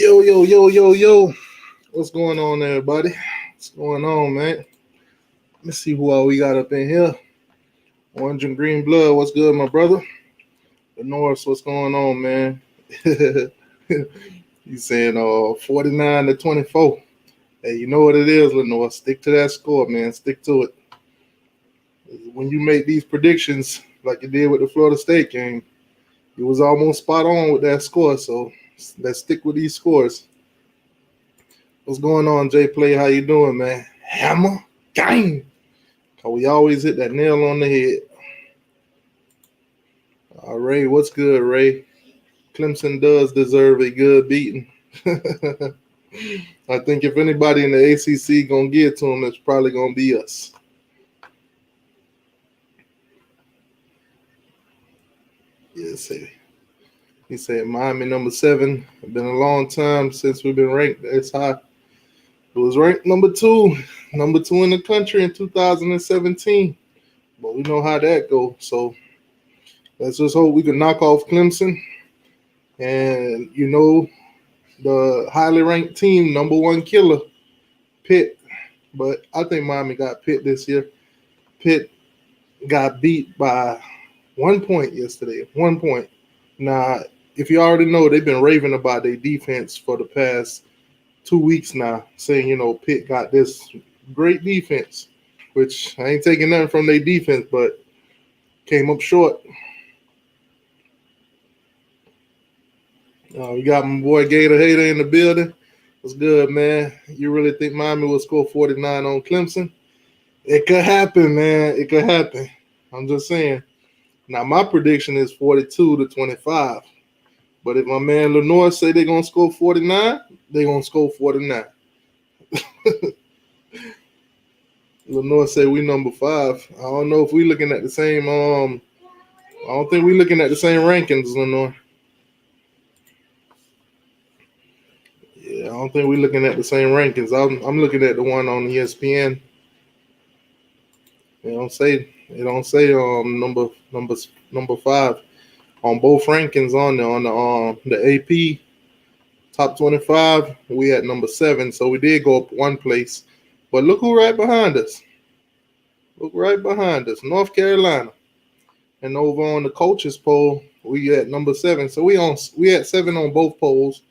Yo, yo, yo, yo, yo. What's going on, everybody? What's going on, man? Let's see who all we got up in here. Orange and green blood. What's good, my brother? The North, what's going on, man? You saying 49-24. Hey, you know what it is, Lenore. Stick to that score, man. Stick to it. When you make these predictions, like you did with the Florida State game, you was almost spot on with that score. So let's stick with these scores. What's going on, Jay Play? How you doing, man? Hammer, gang. We always hit that nail on the head. Ray, what's good, Ray? Clemson does deserve a good beating. I think if anybody in the ACC gonna get to them, it's probably gonna be us. Yes, he said Miami number 7. It's been a long time since we've been ranked this high. It was ranked number 2 in the country in 2017. But we know how that goes. So let's just hope we can knock off Clemson. And, the highly ranked team, number 1 killer, Pitt. But I think Miami got Pitt this year. Pitt got beat by 1 point yesterday. 1 point. Now, if you already know, they've been raving about their defense for the past 2 weeks now, saying, Pitt got this great defense, which I ain't taking nothing from their defense, but came up short. We got my boy Gator Hater in the building. What's good, man? You really think Miami will score 49 on Clemson? It could happen, man. It could happen. I'm just saying. Now, my prediction is 42-25. But if my man Lenore say they're going to score 49, they're going to score 49. Lenore say we number 5. I don't know if we looking at the same I don't think we looking at the same rankings, Lenore. Yeah, I don't think we looking at the same rankings. I'm looking at the one on ESPN. It don't say number 5 on both rankings on there on the AP top 25. We at number 7, so we did go up 1 place. But look who right behind us. Look right behind us, North Carolina. And over on the coaches poll, we at number 7. So we at 7 on both polls.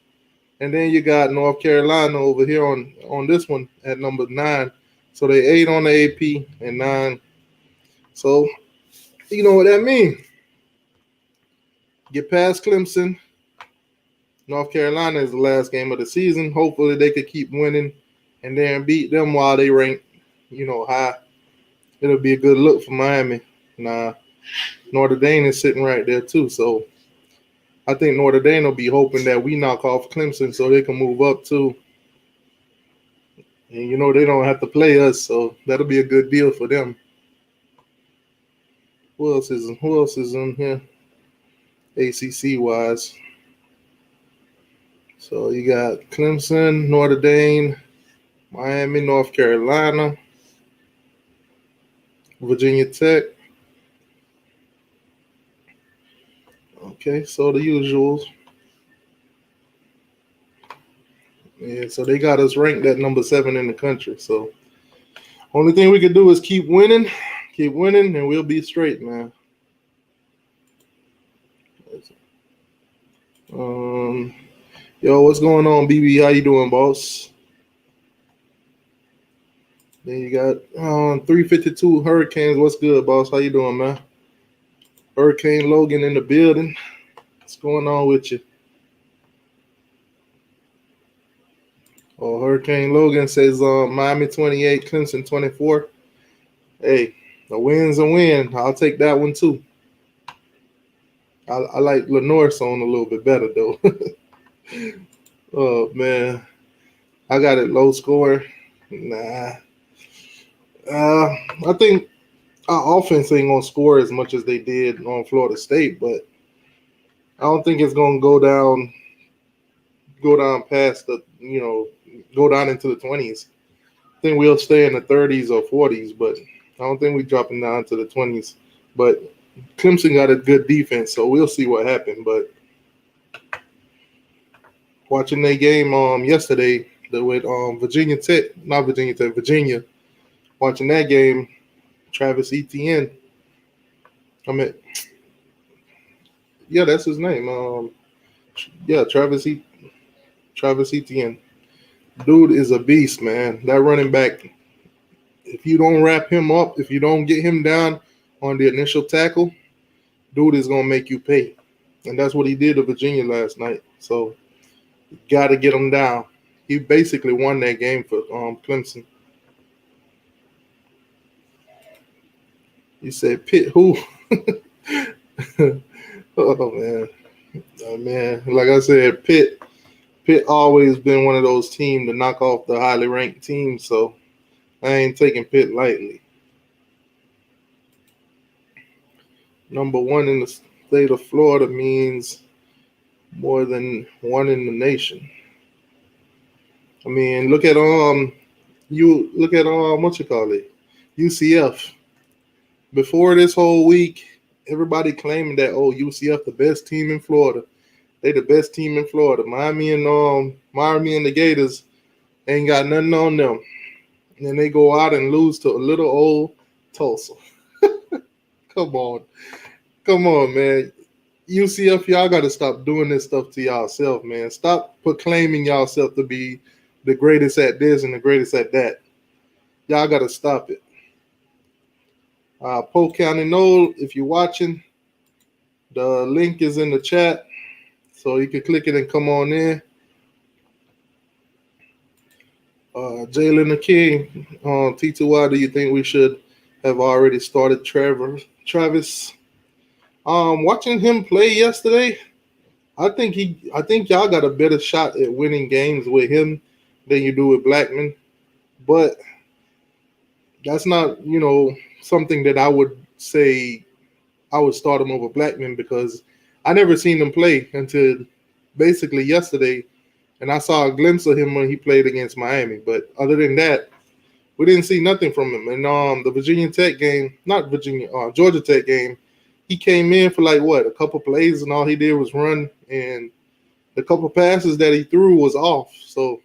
And then you got North Carolina over here on this one at number 9. So they 8 on the AP and 9. So you know what that means. Get past Clemson. North Carolina is the last game of the season. Hopefully they could keep winning and then beat them while they rank, high. It'll be a good look for Miami. Nah, Notre Dame is sitting right there too. So I think Notre Dame will be hoping that we knock off Clemson so they can move up too. And they don't have to play us, so that'll be a good deal for them. Who else is in here? ACC wise. So you got Clemson, Notre Dame, Miami, North Carolina, Virginia Tech. Okay, so the usuals. Yeah, so they got us ranked at number 7 in the country. So only thing we can do is keep winning, and we'll be straight, man. Yo, what's going on, BB? How you doing, boss? Then you got 352 Hurricanes. What's good, boss? How you doing, man? Hurricane Logan in the building. What's going on with you? Oh, Hurricane Logan says Miami 28, Clemson 24. Hey, a win's a win. I'll take that one too. I like Lenore's song a little bit better though. Oh man, I got it low score. Nah, I think our offense ain't gonna score as much as they did on Florida State, but I don't think it's gonna go down past the go down into the 20s. I think we'll stay in the 30s or 40s, but I don't think we're dropping down to the 20s. But Clemson got a good defense, so we'll see what happens. But Watching that game yesterday with Virginia Tech, not Virginia Tech, Virginia. Watching that game, Travis Etienne. I mean, yeah, that's his name. Yeah, Travis Etienne. Dude is a beast, man. That running back. If you don't wrap him up, if you don't get him down on the initial tackle, dude is gonna make you pay. And that's what he did to Virginia last night. So you gotta get him down. He basically won that game for Clemson. You said Pitt who? Oh man. Oh man. Like I said, Pitt always been one of those teams to knock off the highly ranked teams, so I ain't taking Pitt lightly. Number one in the state of Florida means more than one in the nation. I mean, look at what you call it, UCF. Before this whole week, everybody claiming that UCF the best team in Florida. They the best team in Florida. Miami and the Gators ain't got nothing on them. And then they go out and lose to a little old Tulsa. Come on. Come on, man. UCF, y'all got to stop doing this stuff to y'allself, man. Stop proclaiming y'allself to be the greatest at this and the greatest at that. Y'all got to stop it. Polk County Nole, if you're watching, the link is in the chat, so you can click it and come on in. Jalen the King, T2Y, do you think we should have already started Travis? Watching him play yesterday, I think y'all got a better shot at winning games with him than you do with Blackman. But that's not, something that I would say I would start him over Blackman, because I never seen him play until basically yesterday, and I saw a glimpse of him when he played against Miami. But other than that, we didn't see nothing from him. And the Georgia Tech game, he came in for a couple plays, and all he did was run, and the couple passes that he threw was off. So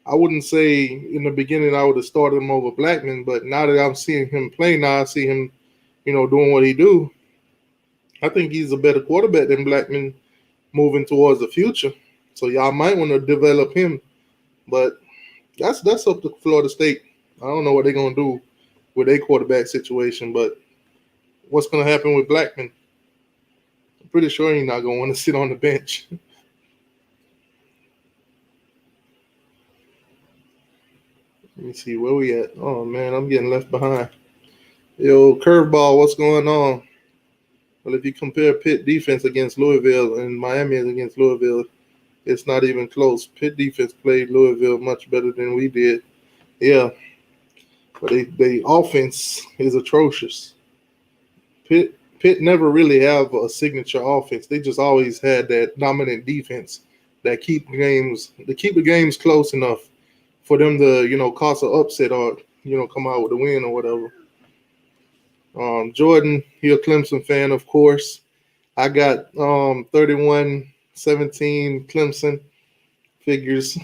I wouldn't say in the beginning I would have started him over Blackman, but now that I'm seeing him play, now I see him, doing what he do. I think he's a better quarterback than Blackman moving towards the future. So y'all might want to develop him, but that's up to Florida State. I don't know what they're gonna do with their quarterback situation, but what's gonna happen with Blackman? I'm pretty sure he's not gonna want to sit on the bench. Let me see where we at. Oh man, I'm getting left behind. Yo, curveball, what's going on? Well, if you compare Pitt defense against Louisville and Miami against Louisville, it's not even close. Pitt defense played Louisville much better than we did. Yeah, but they offense is atrocious. Pitt never really have a signature offense. They just always had that dominant defense that keep the games close enough for them to cause an upset or come out with a win or whatever. Jordan, he a Clemson fan, of course. I got 31-17 Clemson figures.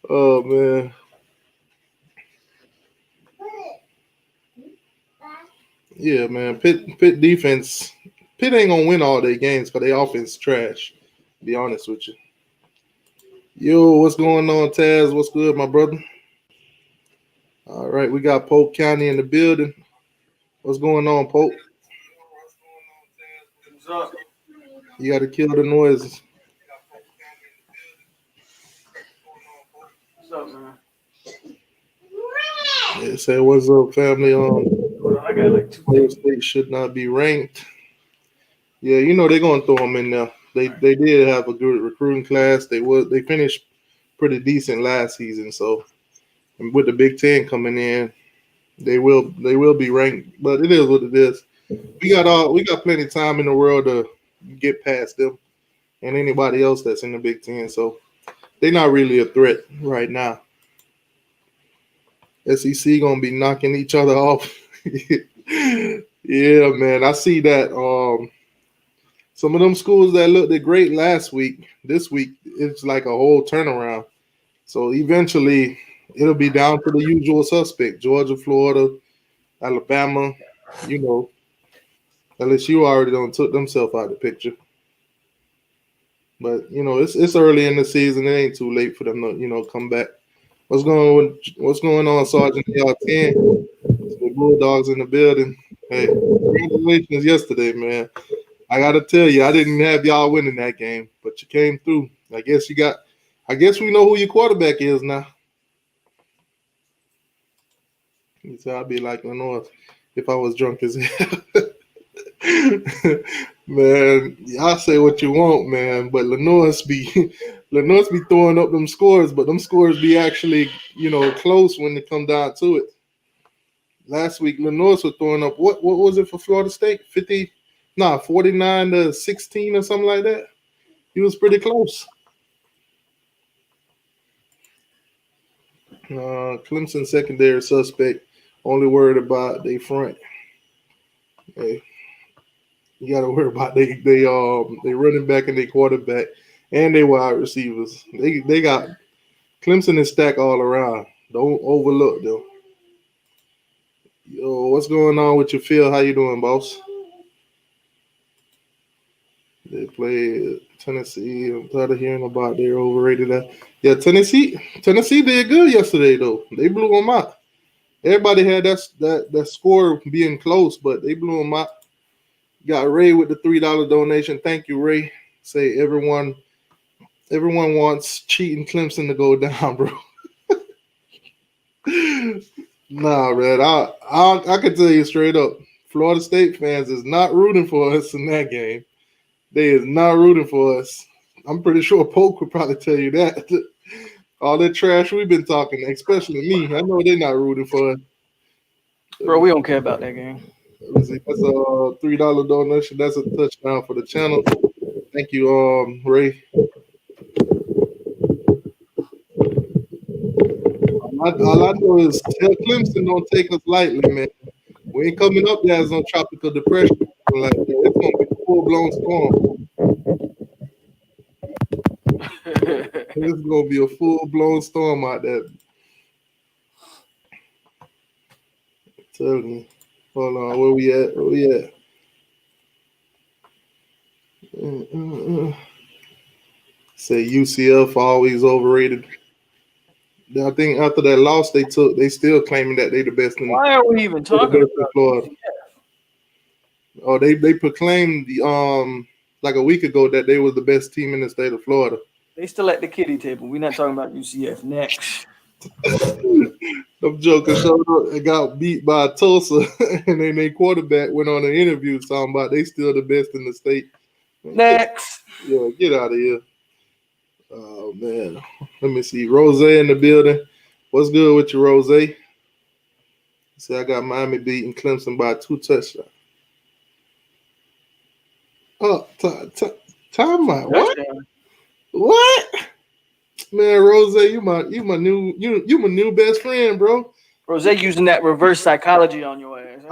Oh man. Yeah, man. Pitt defense. Pitt ain't gonna win all their games because their offense trash. To be honest with you. Yo, what's going on, Taz? What's good, my brother? All right, we got Polk County in the building. What's going on, Polk? What's up? You got to kill the noises. What's up, man? Yeah, say what's up, family. I got like two Florida things. State should not be ranked. Yeah, they're gonna throw them in there. They did have a good recruiting class. They finished pretty decent last season. So, and with the Big Ten coming in, they will be ranked. But it is what it is. We got plenty of time in the world to get past them and anybody else that's in the Big Ten. So they're not really a threat right now. SEC gonna be knocking each other off. Yeah, man. I see that. some of them schools that looked great last week, this week it's like a whole turnaround. So eventually, it'll be down to the usual suspect: Georgia, Florida, Alabama. You know, LSU already don't took themselves out of the picture. But it's early in the season. It ain't too late for them to come back. What's going on, Sergeant AR-10? The Bulldogs in the building. Hey, congratulations yesterday, man. I gotta tell you, I didn't have y'all winning that game, but you came through. I guess we know who your quarterback is now. So I'd be like Lenore if I was drunk as hell. Man, y'all say what you want, man, but Lenore's be throwing up them scores, but them scores be actually, close when they come down to it. Last week, Lenore's was throwing up what was it for Florida State? 49-16 or something like that. He was pretty close. Clemson secondary suspect, only worried about they front. Hey, you got to worry about they running back and they quarterback and they wide receivers. They got Clemson is stacked all around. Don't overlook them. Yo, what's going on with your field? How you doing, boss? They play Tennessee. I'm tired of hearing about they're overrated. Yeah, Tennessee did good yesterday though. They blew them out. Everybody had that score being close, but they blew them out. Got Ray with the $3 donation. Thank you, Ray. Say everyone wants cheating Clemson to go down, bro. Nah, man. I can tell you straight up, Florida State fans is not rooting for us in that game. They is not rooting for us. I'm pretty sure Polk would probably tell you that. All that trash we've been talking, especially me. I know they're not rooting for us. Bro, we don't care about that game. That's a $3 donation. That's a touchdown for the channel. Thank you, Ray. All I know is tell Clemson don't take us lightly, man. We ain't coming up there as no tropical depression like that. It's gonna be a full-blown storm. It's gonna be a full-blown storm out there. Tell me. Hold on, where we at? Say UCF always overrated. I think after that loss they still claiming that they the best in. Why are we even talking about Florida? Oh, they proclaimed like a week ago that they was the best team in the state of Florida. They still at the kiddie table. We're not talking about UCF. Next. Them jokers showed up and got beat by Tulsa, and then their quarterback went on an interview talking about they still the best in the state. Next. Yeah, get out of here. Oh, man. Let me see. Rose in the building. What's good with you, Rose? See, I got Miami beating Clemson by 2 touchdowns. Oh, time out. What? Man, Rose, you my new best friend, bro. Rose using that reverse psychology on your ass.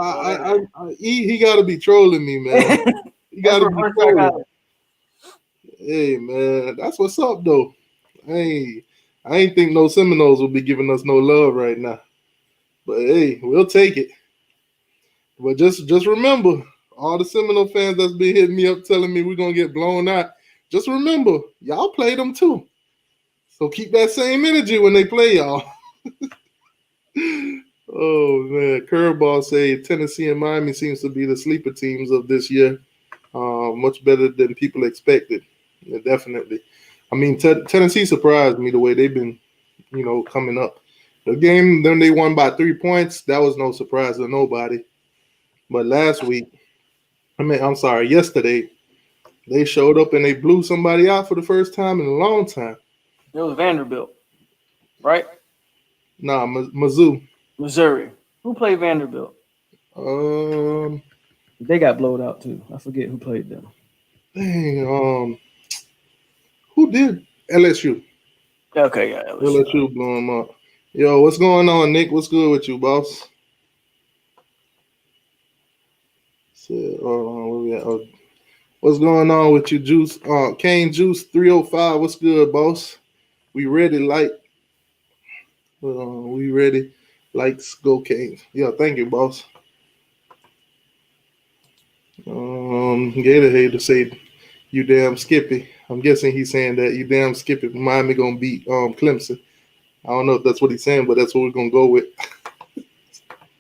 He got to be trolling me, man. He got to be trolling. Hey, man, that's what's up, though. I ain't think no Seminoles will be giving us no love right now. But, hey, we'll take it. But just remember, all the Seminole fans that's been hitting me up telling me we're going to get blown out, just remember, y'all played them too. So keep that same energy when they play y'all. Oh, man. Curveball say Tennessee and Miami seems to be the sleeper teams of this year. Much better than people expected. Yeah, definitely. I mean, Tennessee surprised me the way they've been, coming up. The game, then they won by 3 points. That was no surprise to nobody. But yesterday, they showed up and they blew somebody out for the first time in a long time. It was Vanderbilt, right? Nah, Mizzou. Missouri. Who played Vanderbilt? They got blowed out too. I forget who played them. Dang, who did? LSU. Okay, yeah. LSU blew them up. Yo, what's going on, Nick? What's good with you, boss? So, where we at? What's going on with you, Juice? Kane Juice 305. What's good, boss? We ready, we ready. Lights go Kane. Yeah, thank you, boss. Gator hater say you damn Skippy. I'm guessing he's saying that you damn Skippy. Miami gonna beat Clemson. I don't know if that's what he's saying, but that's what we're gonna go with.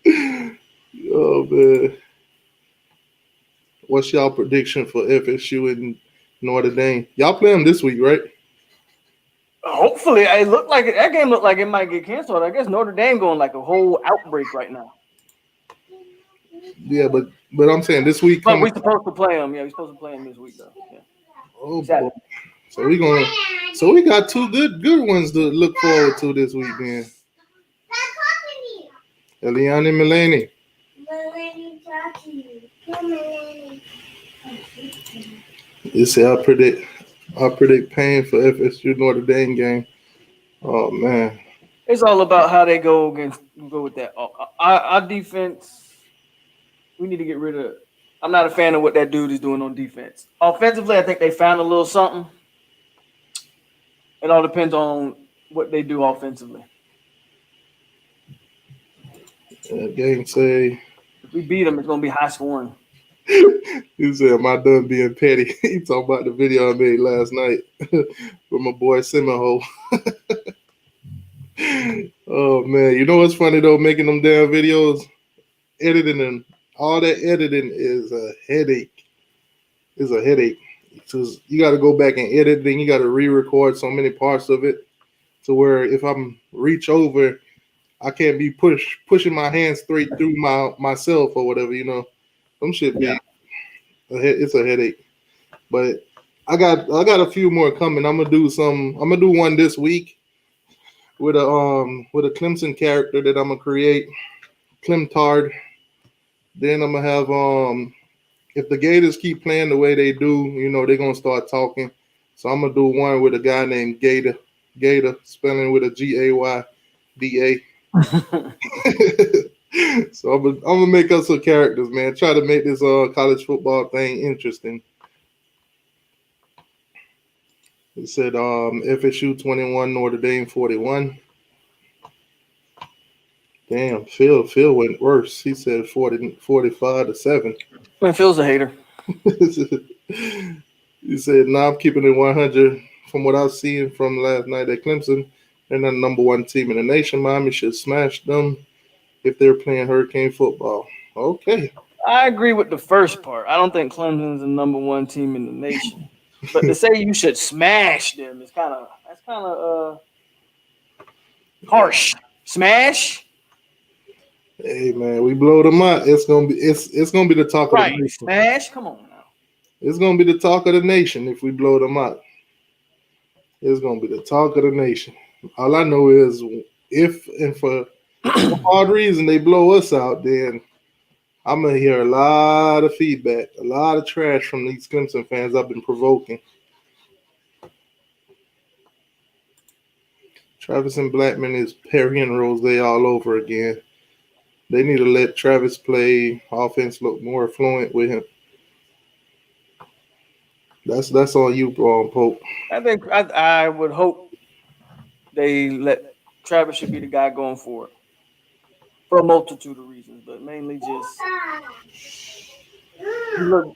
Oh man. What's y'all prediction for FSU and Notre Dame? Y'all play them this week, right? Hopefully, it looked like that game looked like it might get canceled. I guess Notre Dame going like a whole outbreak right now. Yeah, but I'm saying this week. But we're supposed to play them. Yeah, we're supposed to play them this week though. Yeah. Oh boy. So we got two good ones to look forward to this week, man. Eliane and Melanie. You see, I predict pain for FSU Notre Dame game. Oh man. It's all about how they go with that. Our defense, we need to get rid of. I'm not a fan of what that dude is doing on defense. Offensively, I think they found a little something. It all depends on what they do offensively. Game say if we beat them, it's gonna be high scoring. He said, "Am I done being petty?" He talking about the video I made last night with my boy Seminole. Oh man, you know what's funny though? Making them damn videos, editing them, all that editing is a headache. It's a headache because you got to go back and edit, then you got to re-record so many parts of it to where if I'm reach over, I can't be pushing my hands straight through myself or whatever. You know, some shit be. It's a headache, but I got a few more coming. I'm gonna do one this week with a Clemson character that I'm gonna create, Clemtard. Then I'm gonna have if the Gators keep playing the way they do, you know they're gonna start talking. So I'm gonna do one with a guy named Gator, spelling with a Gayda. So I'm gonna make us some characters, man. Try to make this college football thing interesting. He said FSU 21, Notre Dame 41. Damn, Phil went worse. He said 45-7. Man, Phil's a hater. He said, "Nah, I'm keeping it 100. From what I've seen from last night at Clemson, they're not the number one team in the nation. Miami should smash them if they're playing Hurricane football." Okay. I agree with the first part. I don't think Clemson's the number one team in the nation. But to say you should smash them is kind of harsh. Smash? Hey man, we blow them out. It's gonna be the talk of the nation. Smash? Come on now. It's gonna be the talk of the nation if we blow them out. It's gonna be the talk of the nation. All I know is if and for some odd reason they blow us out, then I'm gonna hear a lot of feedback, a lot of trash from these Clemson fans I've been provoking. Travis and Blackman is Perry and Rose all over again. They need to let Travis play offense, look more fluent with him. That's on you, Pope. I think I would hope they let Travis should be the guy going for it for a multitude of reasons, but mainly just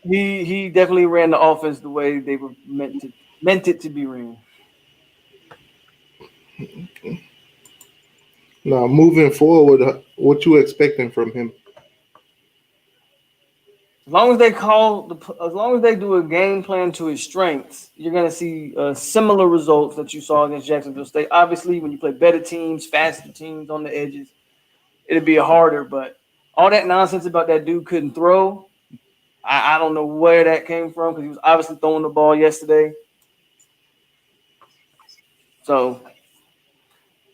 he definitely ran the offense the way they were meant it to be ran. Okay. Now moving forward, what you expecting from him? As long as they do a game plan to his strengths, you're going to see similar results that you saw against Jacksonville State. Obviously, when you play better teams, faster teams on the edges, it'd be harder. But all that nonsense about that dude couldn't throw, I don't know where that came from because he was obviously throwing the ball yesterday. So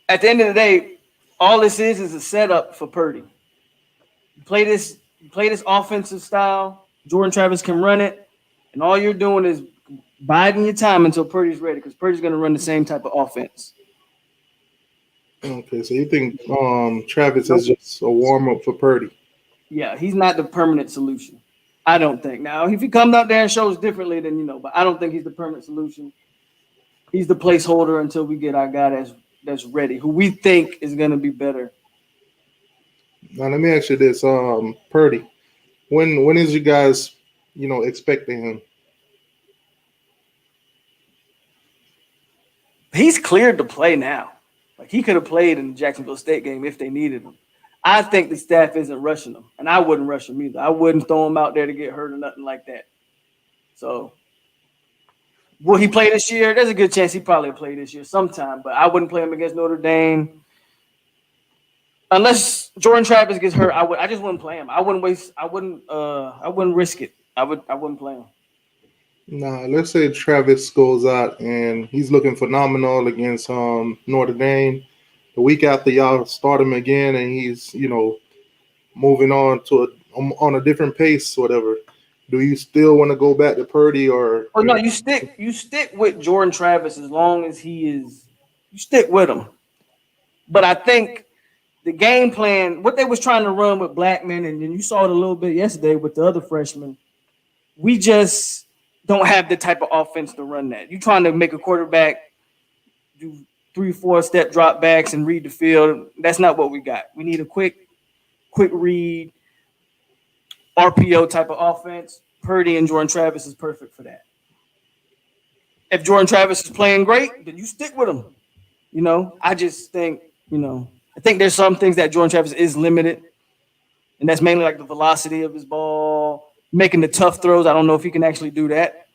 at the end of the day, all this is a setup for Purdy. You play this offensive style. Jordan Travis can run it, and all you're doing is biding your time until Purdy's ready because Purdy's going to run the same type of offense. Okay, so you think Travis is just a warm up for Purdy? Yeah, he's not the permanent solution. I don't think. Now, if he comes out there and shows differently, then but I don't think he's the permanent solution. He's the placeholder until we get our guy that's ready, who we think is going to be better. Now let me ask you this, Purdy. When is you guys, expecting him? He's cleared to play now. Like he could have played in the Jacksonville State game if they needed him. I think the staff isn't rushing him, and I wouldn't rush him either. I wouldn't throw him out there to get hurt or nothing like that. So, will he play this year? There's a good chance he probably play this year sometime, but I wouldn't play him against Notre Dame unless Jordan Travis gets hurt. I just wouldn't play him. I wouldn't risk it. I wouldn't play him. Nah, let's say Travis goes out and he's looking phenomenal against Notre Dame. The week after y'all start him again and he's, moving on on a different pace, whatever. Do you still want to go back to Purdy or? Oh no, you stick with Jordan Travis as long as you stick with him. But I think the game plan, what they was trying to run with Blackman, and then you saw it a little bit yesterday with the other freshmen, we just don't have the type of offense to run that. You're trying to make a quarterback do 3-4 step drop backs and read the field. That's not what we got. We need a quick read, RPO type of offense. Purdy and Jordan Travis is perfect for that. If Jordan Travis is playing great, then you stick with him. I just think, I think there's some things that Jordan Travis is limited, and that's mainly like the velocity of his ball, making the tough throws. I don't know if he can actually do that.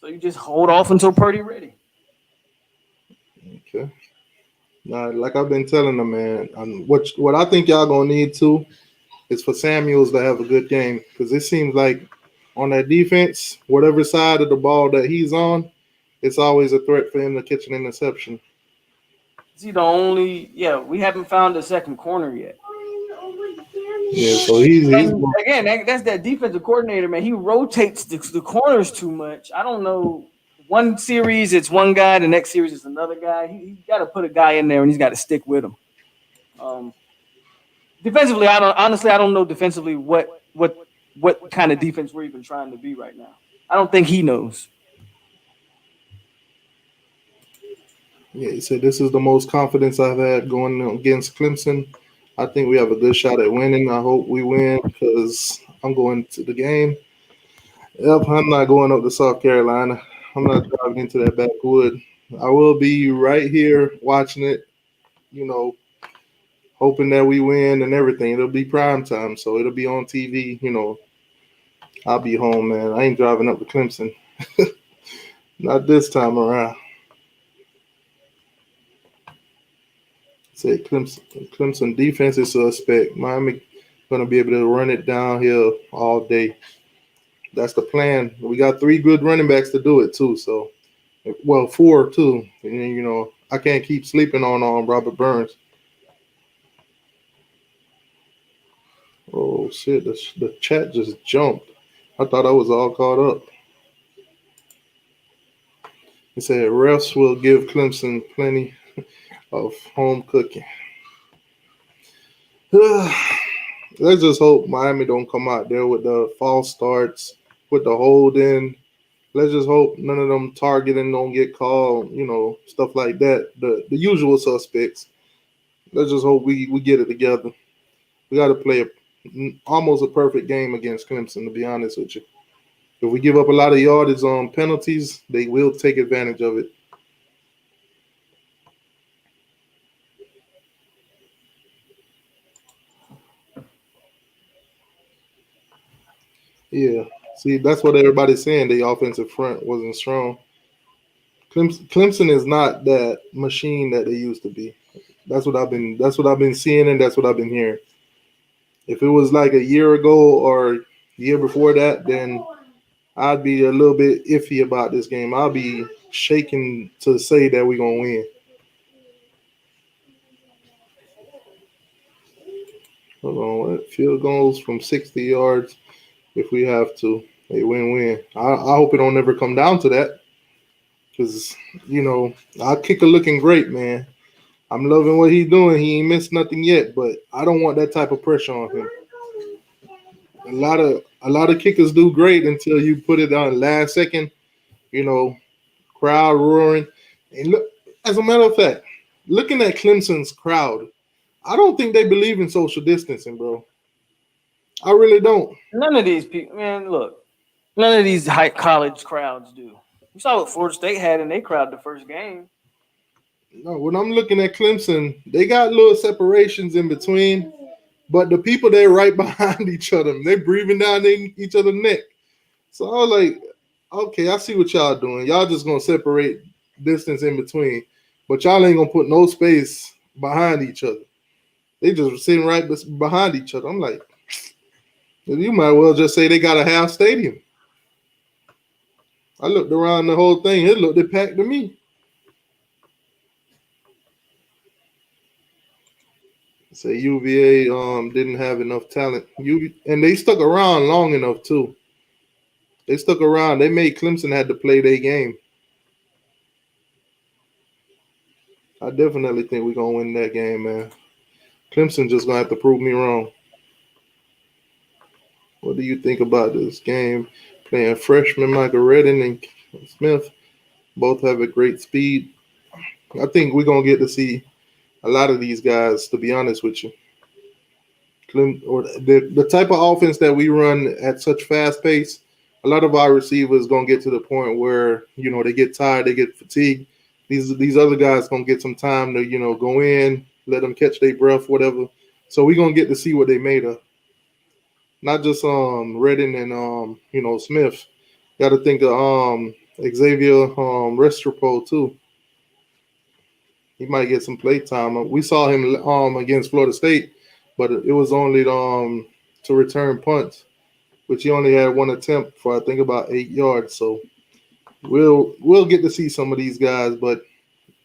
So you just hold off until Purdy ready. Okay. Now, like I've been telling them, man, what I think y'all gonna need to is for Samuels to have a good game, because it seems like on that defense, whatever side of the ball that he's on, it's always a threat for him to catch an interception. Is he the only? Yeah, we haven't found a second corner yet. Yeah, so he's again, that's that defensive coordinator, man. He rotates the corners too much. I don't know. One series it's one guy, the next series it's another guy. He's got to put a guy in there, and he's got to stick with him. Defensively, I don't know defensively what kind of defense we're even trying to be right now. I don't think he knows. Yeah, he said this is the most confidence I've had going against Clemson. I think we have a good shot at winning. I hope we win because I'm going to the game. Yep, I'm not going up to South Carolina. I'm not driving into that backwood. I will be right here watching it, hoping that we win and everything. It'll be prime time, so it'll be on TV. I'll be home, man. I ain't driving up to Clemson. Not this time around. Say Clemson defense is suspect. Miami going to be able to run it downhill all day. That's the plan. We got 3 good running backs to do it too. So, 4 too. And I can't keep sleeping on Robert Burns. Oh shit! The chat just jumped. I thought I was all caught up. He said refs will give Clemson plenty of home cooking. Let's just hope Miami don't come out there with the false starts, with the holding. Let's just hope none of them targeting don't get called, stuff like that. The usual suspects. Let's just hope we get it together. We got to play almost a perfect game against Clemson, to be honest with you. If we give up a lot of yardage on penalties, they will take advantage of it. Yeah. See, that's what everybody's saying. The offensive front wasn't strong. Clemson is not that machine that they used to be. That's what I've been seeing, and that's what I've been hearing. If it was like a year ago or year before that, then I'd be a little bit iffy about this game. I'll be shaking to say that we're gonna win. Hold on, what? Field goals from 60 yards if we have to. A win-win. I hope it don't ever come down to that, because our kicker looking great, man. I'm loving what he's doing. He ain't missed nothing yet, but I don't want that type of pressure on him. a lot of kickers do great until you put it on last second. You know, crowd roaring. And look, as a matter of fact, looking at Clemson's crowd, I don't think they believe in social distancing, bro. I really don't. None of these people, man. Look, none of these high college crowds do. You saw what Florida State had in their crowd the first game. No, when I'm looking at Clemson, they got little separations in between, but the people they're right behind each other. They're breathing down each other's neck. So I was like, okay, I see what y'all doing. Y'all just gonna separate distance in between, but y'all ain't gonna put no space behind each other. They just sitting right behind each other. I'm like, you might well just say they got a half stadium. I looked around the whole thing. It looked packed to me. Say UVA didn't have enough talent. And they stuck around long enough too. They stuck around. They made Clemson had to play their game. I definitely think we're gonna win that game, man. Clemson just gonna have to prove me wrong. What do you think about this game? Playing freshman Michael Redden and Smith both have a great speed. I think we're gonna get to see a lot of these guys, to be honest with you. Or the type of offense that we run at such fast pace, a lot of our receivers gonna get to the point where they get tired, they get fatigued. These other guys gonna get some time to go in, let them catch their breath, whatever. So we're gonna get to see what they made of. Not just Redden and Smith. Got to think of Xavier Restrepo too. He might get some play time. We saw him against Florida State, but it was only to return punts, which he only had one attempt for I think about 8 yards. So we'll get to see some of these guys, but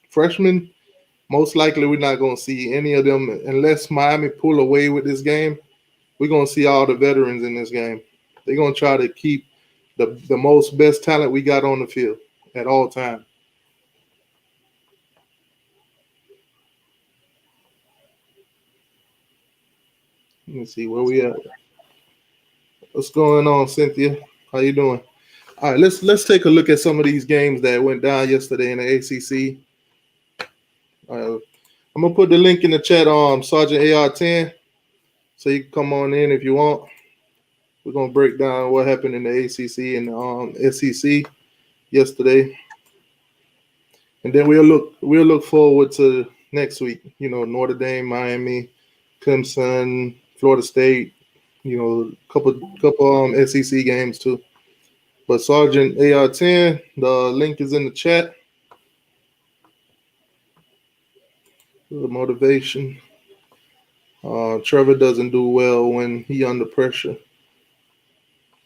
freshmen, most likely we're not going to see any of them unless Miami pull away with this game. We're going to see all the veterans in this game. They're going to try to keep the most best talent we got on the field at all times. Let me see where we at. What's going on, Cynthia? How you doing? All right, let's take a look at some of these games that went down yesterday in the ACC. I'm gonna put the link in the chat on Sergeant AR10, so you can come on in if you want. We're gonna break down what happened in the ACC and SEC yesterday, and then we'll look forward to next week. Notre Dame, Miami, Clemson, Florida State. Couple SEC games too. But Sergeant AR10, the link is in the chat. The motivation. Trevor doesn't do well when he under pressure.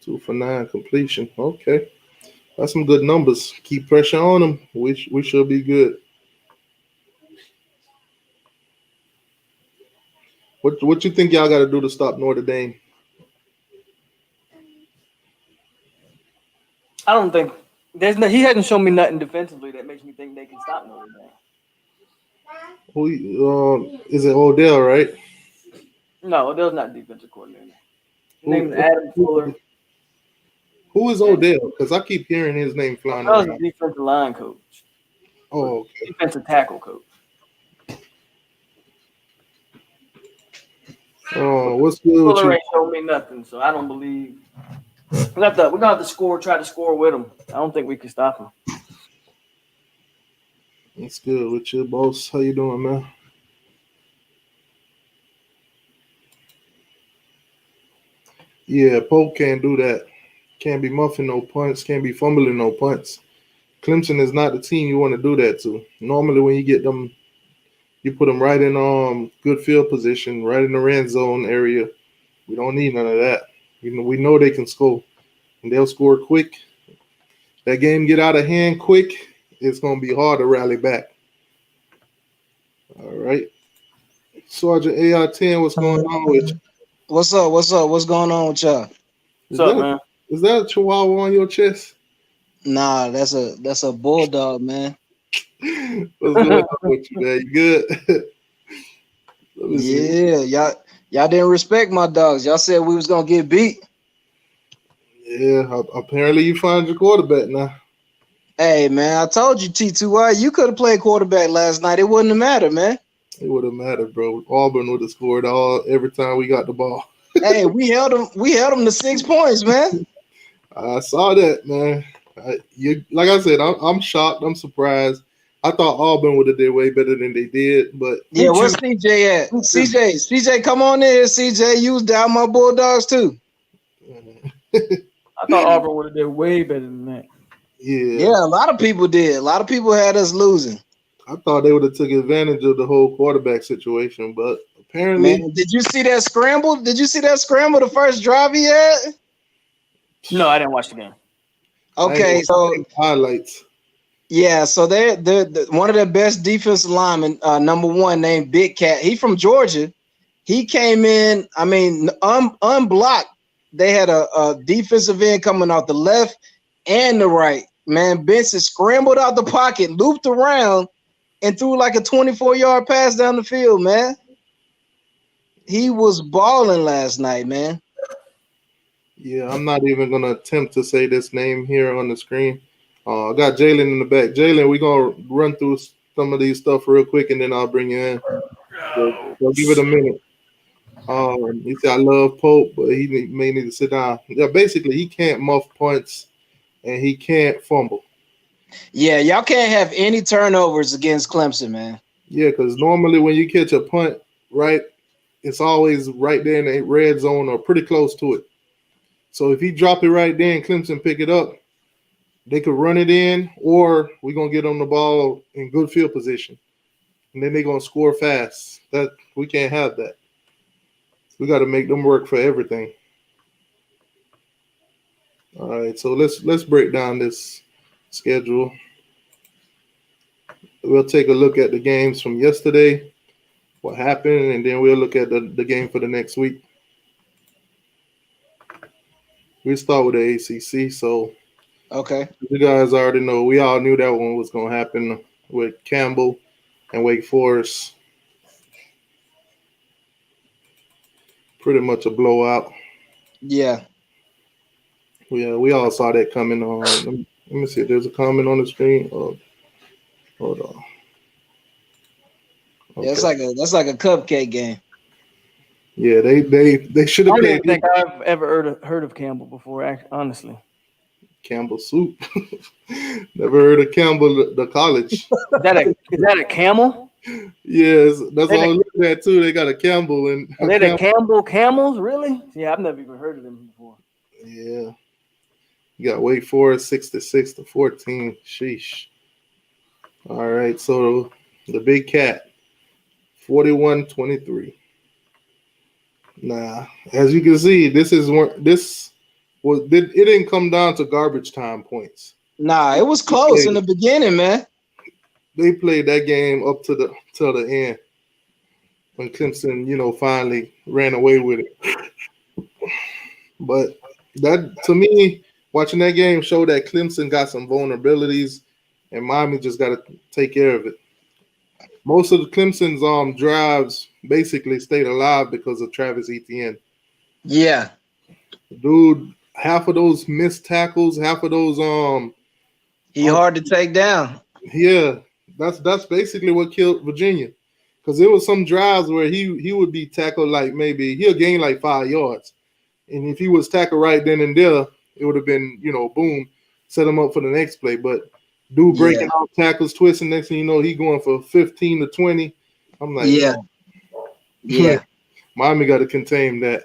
2 for 9 completion. Okay, that's some good numbers. Keep pressure on him. We should be good. What you think y'all got to do to stop Notre Dame? I don't think he hasn't shown me nothing defensively that makes me think they can stop Notre Dame. Who is it? Odell, right? No, Odell's not defensive coordinator. His name is Adam Fuller. Who is Odell? Because I keep hearing his name flying Odell's around. a defensive line coach. Oh, okay. Defensive tackle coach. Oh, what's good with Fuller you? ain't showed me nothing, so I don't believe. We're gonna have to try to score with him. I don't think we can stop him. It's good with you, boss. How you doing, man? Yeah, Polk can't do that. Can't be muffing no punts. Can't be fumbling no punts. Clemson is not the team you want to do that to. Normally, when you get them, you put them right in good field position, right in the red zone area. We don't need none of that. We know they can score, and they'll score quick. That game get out of hand quick, it's gonna be hard to rally back. All right, Sergeant AR10, what's going on with you? What's up? What's going on with y'all? What's up, man? Is that a chihuahua on your chest? Nah, that's a bulldog, man. What's going on with you, man? You good? Yeah, Y'all didn't respect my dogs. Y'all said we was gonna get beat. Yeah, apparently you find your quarterback now. Hey man, I told you T2Y, you could have played quarterback last night. It wouldn't have mattered, man. It would have mattered, bro. Auburn would have scored every time we got the ball. Hey, we held them to 6 points, man. I saw that, man. Like I said, I'm shocked. I'm surprised. I thought Auburn would have did way better than they did, but Yeah, where's CJ at? CJ, come on in, CJ. You was down my Bulldogs too. I thought Auburn would have did way better than that. Yeah, a lot of people did. A lot of people had us losing. I thought they would have took advantage of the whole quarterback situation, but apparently, man, did you see that scramble? The first drive he had? No, I didn't watch the game. Okay, so highlights. Yeah, so they're one of their best defensive linemen, number one, named Big Cat. He from Georgia. He came in, I mean, unblocked. They had a defensive end coming off the left and the right. Man, Benson scrambled out the pocket, looped around, and threw like a 24-yard pass down the field, man. He was balling last night, man. Yeah, I'm not even going to attempt to say this name here on the screen. I got Jalen in the back. Jalen, we're going to run through some of these stuff real quick, and then I'll bring you in. So give it a minute. He said, I love Polk, but he may need to sit down. Yeah, basically, he can't muff punts, and he can't fumble. Yeah, y'all can't have any turnovers against Clemson, man. Yeah, because normally when you catch a punt, right, it's always right there in the red zone or pretty close to it. So if he drop it right there and Clemson pick it up, they could run it in, or we're going to get on the ball in good field position. And then they're going to score fast. We can't have that. We got to make them work for everything. All right, so let's break down this schedule. We'll take a look at the games from yesterday, what happened, and then we'll look at the game for the next week. We'll start with the ACC. So, okay, you guys already know, we all knew that one was going to happen with Campbell and Wake Forest. Pretty much a blowout. Yeah. We all saw that coming on. Let me see if there's a comment on the screen. Hold on. Okay. Yeah, that's like a cupcake game. Yeah, they should have I played. don't think I've ever heard of Campbell before, honestly. Campbell soup. Never heard of Campbell, the college. Is that a camel? Yes, that's all I'm looking at too. They got a Campbell and are they the Campbell Camels, really? Yeah, I've never even heard of them before. Yeah. You got Wake Forest 66-14. Sheesh. All right, so the Big Cat 41-23. Nah, as you can see, it didn't come down to garbage time points. Nah, it was close in the beginning, man. They played that game up till the end when Clemson, finally ran away with it. But that, to me, watching that game showed that Clemson got some vulnerabilities, and Miami just got to take care of it. Most of the Clemson's drives basically stayed alive because of Travis Etienne. Yeah. Dude, half of those missed tackles, half of those he hard to take down. Yeah, that's basically what killed Virginia. Because there was some drives where he would be tackled like maybe he'll gain like 5 yards. And if he was tackled right then and there, it would have been, boom, set him up for the next play. But dude breaking out tackles, twisting, next thing you know, he going for 15 to 20. I'm like, yeah. Miami got to contain that.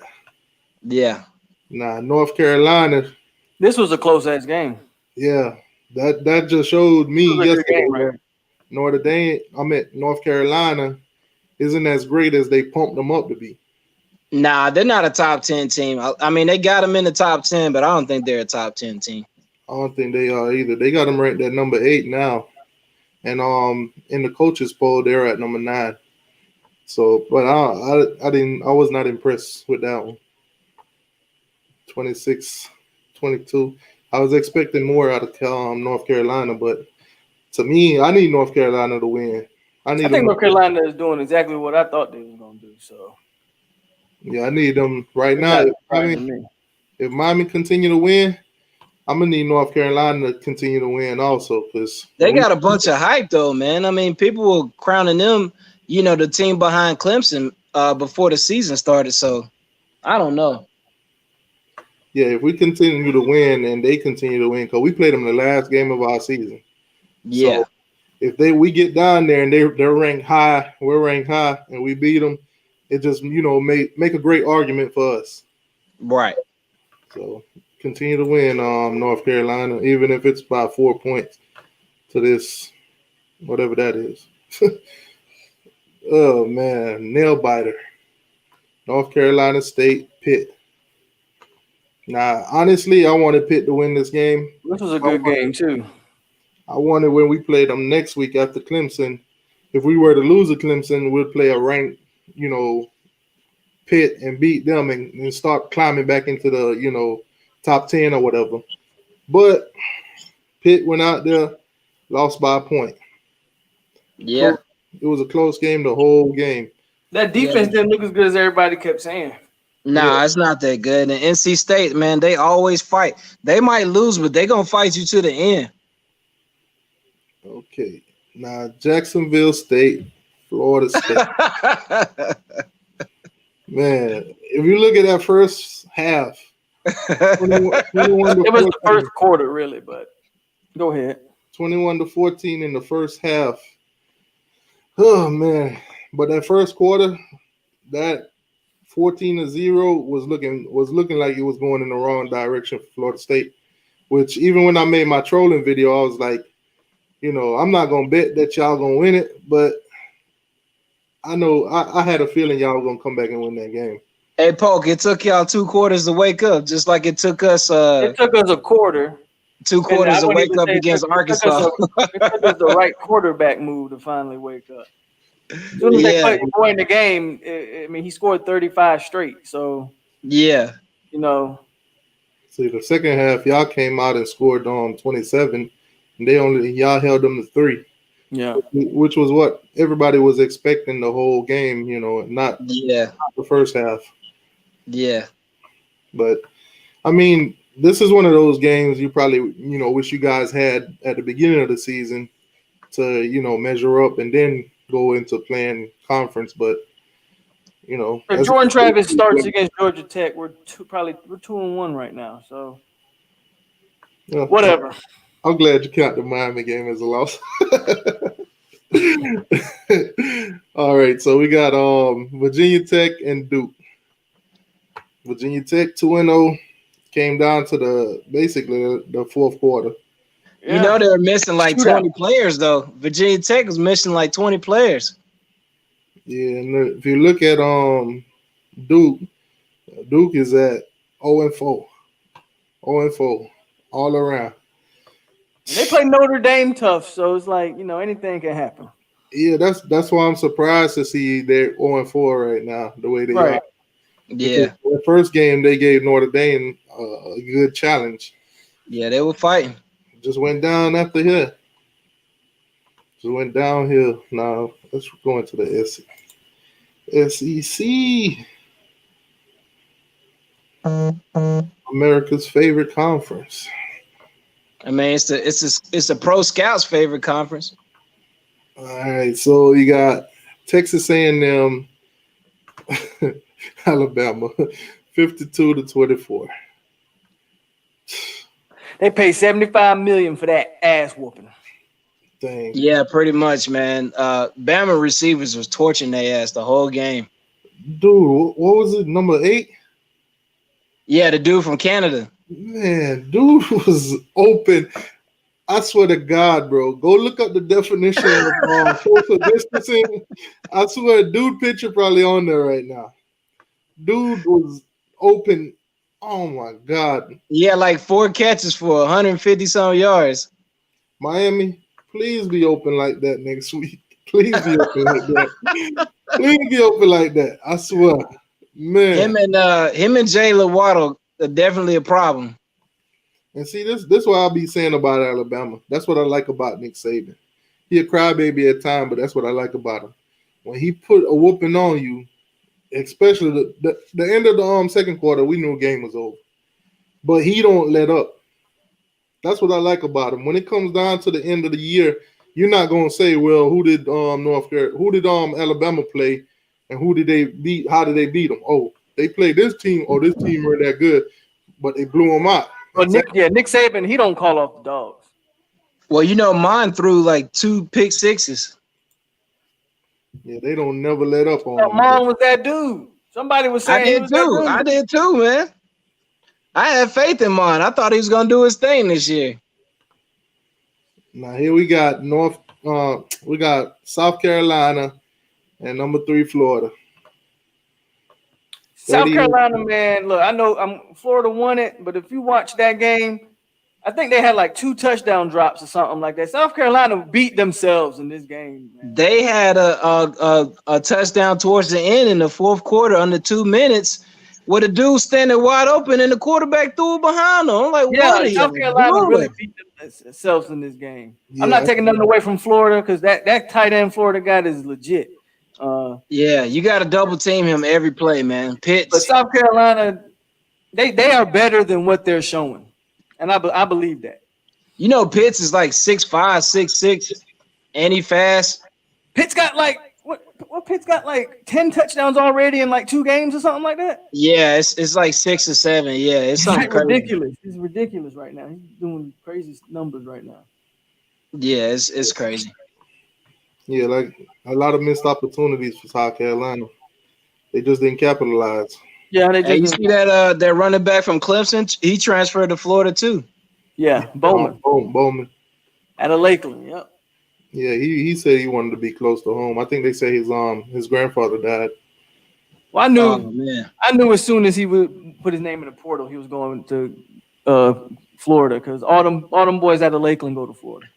Yeah. Nah, North Carolina. This was a close-ass game. Yeah, that just showed me yesterday. Game, right? North Carolina isn't as great as they pumped them up to be. Nah, they're not a top 10 team. I mean, they got them in the top 10, but I don't think they're a top 10 team. I don't think they are either. They got them ranked at number 8 now. And in the coaches poll, they're at number 9. So, but I was not impressed with that one. 26-22. I was expecting more out of North Carolina, but to me, I need North Carolina to win. I think North Carolina is doing exactly what I thought they were going to do. So, Yeah, I need them right It's now. not If surprising Miami, me. if Miami continue to win, I'm gonna need North Carolina to continue to win also because They got a bunch of hype though, man. I mean, people were crowning them, the team behind Clemson before the season started. So I don't know. yeah, if we continue to win and they continue to win, because we played them the last game of our season. Yeah, So if we get down there and they're ranked high, we're ranked high, and we beat them, it just make a great argument for us. right. So continue to win, North Carolina, even if it's by 4 points to this whatever that is. Oh man, nail biter. North Carolina State, Pitt. Now, honestly, I wanted Pitt to win this game. This was a good game too. I wanted when we played them next week after Clemson, if we were to lose to Clemson, we'd play a ranked, Pitt and beat them and start climbing back into the, top 10 or whatever. But Pitt went out there, lost by a point. Yeah, It was a close game the whole game. That defense didn't look as good as everybody kept saying. nah, it's not that good. And NC State, man, they always fight. They might lose, but they gonna fight you to the end. Okay. Now, Jacksonville State, Florida State. Man, if you look at that first half, 21 It was the first quarter, really, but go ahead. 21-14 in the first half. Oh man! But that first quarter, that 14-0 was looking like it was going in the wrong direction for Florida State. Which even when I made my trolling video, I was like, I'm not gonna bet that y'all gonna win it, but I know I had a feeling y'all were gonna come back and win that game. Hey, Polk, it took y'all 2 quarters to wake up, just like it took us It took us a quarter. 2 quarters to wake up against Arkansas. It took us the right quarterback move to finally wake up. As soon as they put your boy in the game, he scored 35 straight. So yeah. See, the second half, y'all came out and scored on 27, and y'all held them to 3. Yeah, which was what everybody was expecting the whole game, not the first half. Yeah. But I mean, this is one of those games you probably, wish you guys had at the beginning of the season to, measure up and then go into playing conference. But, if Jordan Travis starts against Georgia Tech, we're 2-1 right now. So whatever. I'm glad you count the Miami game as a loss. All right, so we got Virginia Tech and Duke. Virginia Tech 2-0 came down to basically the fourth quarter. Yeah. They were missing like 20 players though. Virginia Tech was missing like 20 players. Yeah, and if you look at Duke is at 0-4. 0-4 all around. And they play Notre Dame tough, so it's like, anything can happen. Yeah, that's why I'm surprised to see they're 0-4 right now, the way they are. Yeah. The first game they gave Notre Dame a good challenge. Yeah, they were fighting. Just went down after here. Just went downhill. Now let's go into the SEC. America's favorite conference. I mean, it's the pro scouts' favorite conference. All right, so you got Texas A&M, Alabama, 52-24. They paid $75 million for that ass whooping. Dang. Yeah, pretty much, man. Bama receivers was torching their ass the whole game. Dude, what was it? Number 8? Yeah, the dude from Canada. Man, dude was open. I swear to God, bro. Go look up the definition of social distancing. I swear, dude picture probably on there right now. Dude was open. Oh, my God. Yeah, like 4 catches for 150-some yards. Miami, please be open like that next week. Please be open like that. Please be open like that. I swear. Man. Him and Jalen Waddle are definitely a problem. And see, this what I'll be saying about Alabama. That's what I like about Nick Saban. He a crybaby at times, but that's what I like about him. When he put a whooping on you, especially the end of the second quarter, we knew the game was over. But he don't let up. That's what I like about him. When it comes down to the end of the year, you're not gonna say, well, who did Alabama play, and who did they beat? How did they beat them? Oh, they played this team. Oh, this team were that good, but they blew them out. But Nick Saban, he don't call off the dogs. Well, you know, mine threw like 2 pick sixes. Yeah, they don't never let up on him. Mine was that dude. Somebody was saying I did too, man. I had faith in mine. I thought he was gonna do his thing this year. Now here we got we got South Carolina and number 3 Florida. South Carolina, man. Look, I know Florida won it, but if you watch that game, I think they had like 2 touchdown drops or something like that. South Carolina beat themselves in this game, man. They had a touchdown towards the end in the fourth quarter under 2 minutes with a dude standing wide open and the quarterback threw it behind him. I'm like, what are South Carolina really beat themselves in this game. Yeah. I'm not taking nothing away from Florida because that tight end Florida guy is legit. Yeah, you got to double team him every play, man. Pitts. But South Carolina, they are better than what they're showing. And I believe that. You know, Pitts is like 6'5", 6'6", and he fast. Pitts got like what Pitts got like 10 touchdowns already in like 2 games or something like that. Yeah, it's like 6 or 7. Yeah, it's something ridiculous. It's ridiculous right now. He's doing crazy numbers right now. Yeah, it's crazy. Yeah, like a lot of missed opportunities for South Carolina. They just didn't capitalize. Yeah, they you see that running back from Clemson? He transferred to Florida too. Yeah, Bowman. Bowman. At a Lakeland, yep. Yeah, he said he wanted to be close to home. I think they say his grandfather died. Well, I knew as soon as he would put his name in the portal, he was going to Florida because all them boys out of Lakeland go to Florida.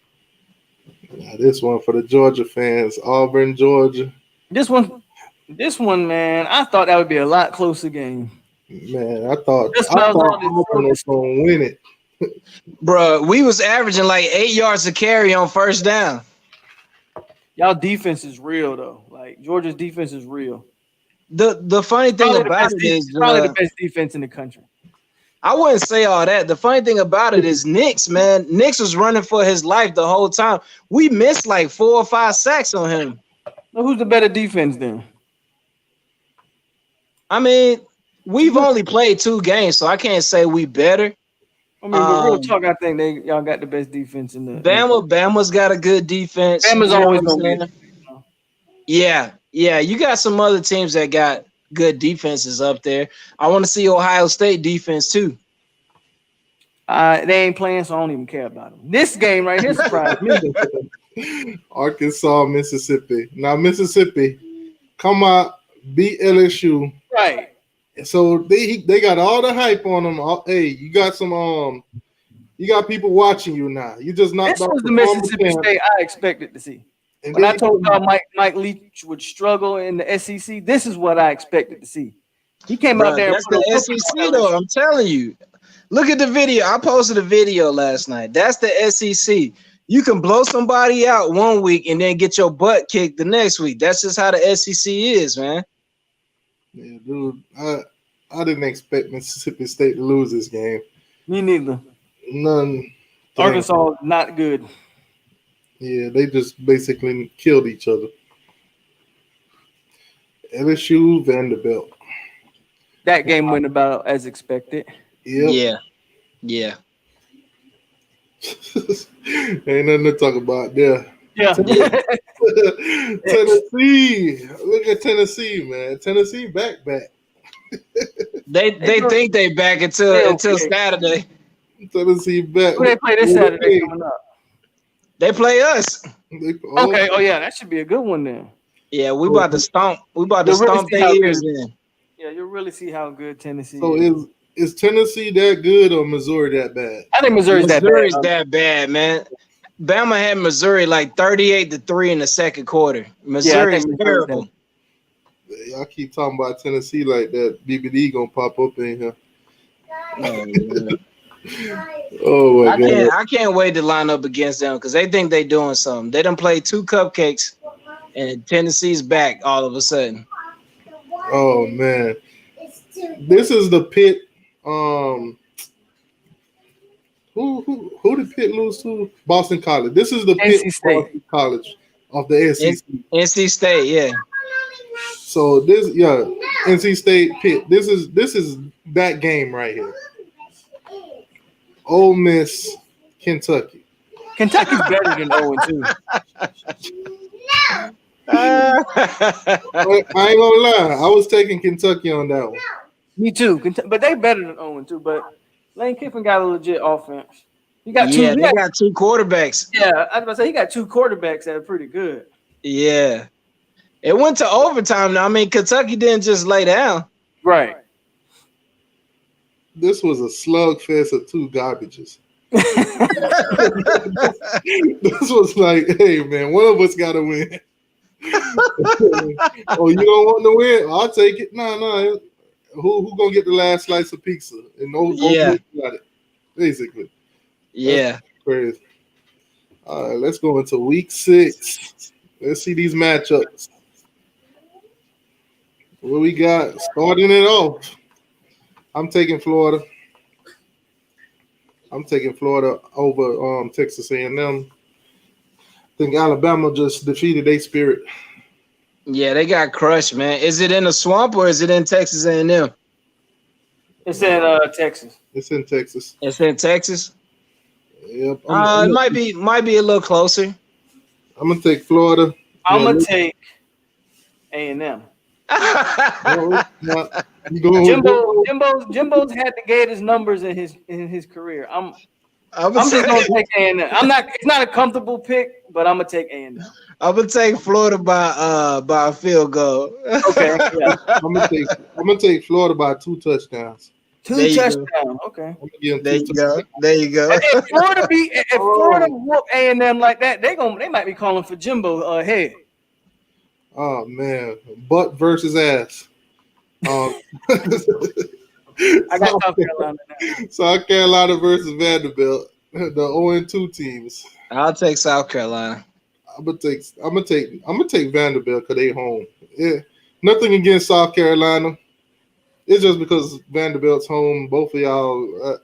Now, this one for the Georgia fans, Auburn, Georgia. This one, man, I thought that would be a lot closer game. Man, I thought Auburn was going to win it. Bro, we was averaging like 8 yards a carry on first down. Y'all defense is real though. Like Georgia's defense is real. The funny thing about it is probably the best defense in the country. I wouldn't say all that. The funny thing about it is Nix was running for his life the whole time. We missed like 4 or 5 sacks on him. Well, who's the better defense then? I mean, we've only played 2 games, so I can't say we better. I mean, but real talk, I think y'all got the best defense in the. Bama's got a good defense. Bama's always gonna be. Yeah, you got some other teams that got good defenses up there. I want to see Ohio State defense too. They ain't playing, so I don't even care about them. This game right here surprised me. Arkansas, Mississippi. Now Mississippi come out, beat LSU. Right. So they got all the hype on them. Hey, you got some you got people watching you now. You just not. This was the Mississippi State I expected to see. And when I told y'all Mike Leach would struggle in the SEC, this is what I expected to see. He came out there. That's the SEC though. I'm telling you. Look at the video. I posted a video last night. That's the SEC. You can blow somebody out one week and then get your butt kicked the next week. That's just how the SEC is, man. Yeah, dude. I didn't expect Mississippi State to lose this game. Me neither. None. Arkansas not good. Yeah, they just basically killed each other. LSU, Vanderbilt. That game went about as expected. Yep. Yeah. Ain't nothing to talk about there. Yeah. Tennessee. Look at Tennessee, man. Tennessee back. They think they back until Saturday. Tennessee back. Who they play this Saturday coming up? They play us. Okay. Oh yeah, that should be a good one then. Yeah, we about to stomp. We about to stomp their ears in. Yeah, you'll really see how good Tennessee is. So is Tennessee that good or Missouri that bad? I think Missouri's that bad, man. Bama had Missouri like 38-3 in the second quarter. Missouri's terrible. Y'all keep talking about Tennessee like that. BBD gonna pop up in here. Oh my God! I can't wait to line up against them because they think they doing something. They done played 2 cupcakes, and Tennessee's back all of a sudden. Oh man, this is the Pitt. Who did Pitt lose to? Boston College. This is the Pitt NC State. Boston College of the SEC. NC State, yeah. So NC State Pitt. This is that game right here. Ole Miss, Kentucky. Kentucky's better than 0-2. I ain't gonna lie. I was taking Kentucky on that one. Me too. But they better than 0-2. But Lane Kiffin got a legit offense. He got two. Yeah, they got two quarterbacks. Yeah, I was about to say he got two quarterbacks that are pretty good. Yeah. It went to overtime now. I mean, Kentucky didn't just lay down. Right. This was a slugfest of two garbages. This was like, hey man, one of us gotta win. Oh, you don't want to win? I'll take it. No. Who gonna get the last slice of pizza? And Yeah. got it. Basically. Yeah. That's crazy. All right, let's go into week 6. Let's see these matchups. What we got? Starting it off. I'm taking Florida. I'm taking Florida over Texas A&M. I think Alabama just defeated their spirit. Yeah, they got crushed, man. Is it in the swamp or is it in Texas A&M? It's in Texas. It's in Texas. It's in Texas. Yep. It might be a little closer. I'm gonna take Florida. I'm gonna take A&M. No, you going with Jimbo's had the Gators numbers in his career. I'm I'm just gonna take A&M. It's not a comfortable pick, but I'm gonna take A&M. gonna take Florida by a field goal. Okay, yeah. I'm gonna take Florida by 2 touchdowns. There you Touchdowns. go. Okay. I'm gonna give them There 2 you go. There you go. If Florida whoop A&M like that, they might be calling for Jimbo ahead. Oh man, butt versus ass. I got South Carolina now. South Carolina versus Vanderbilt, the 0-2 teams. I'll take South Carolina. I'm gonna take Vanderbilt because they home. Yeah, nothing against South Carolina. It's just because Vanderbilt's home. Both of y'all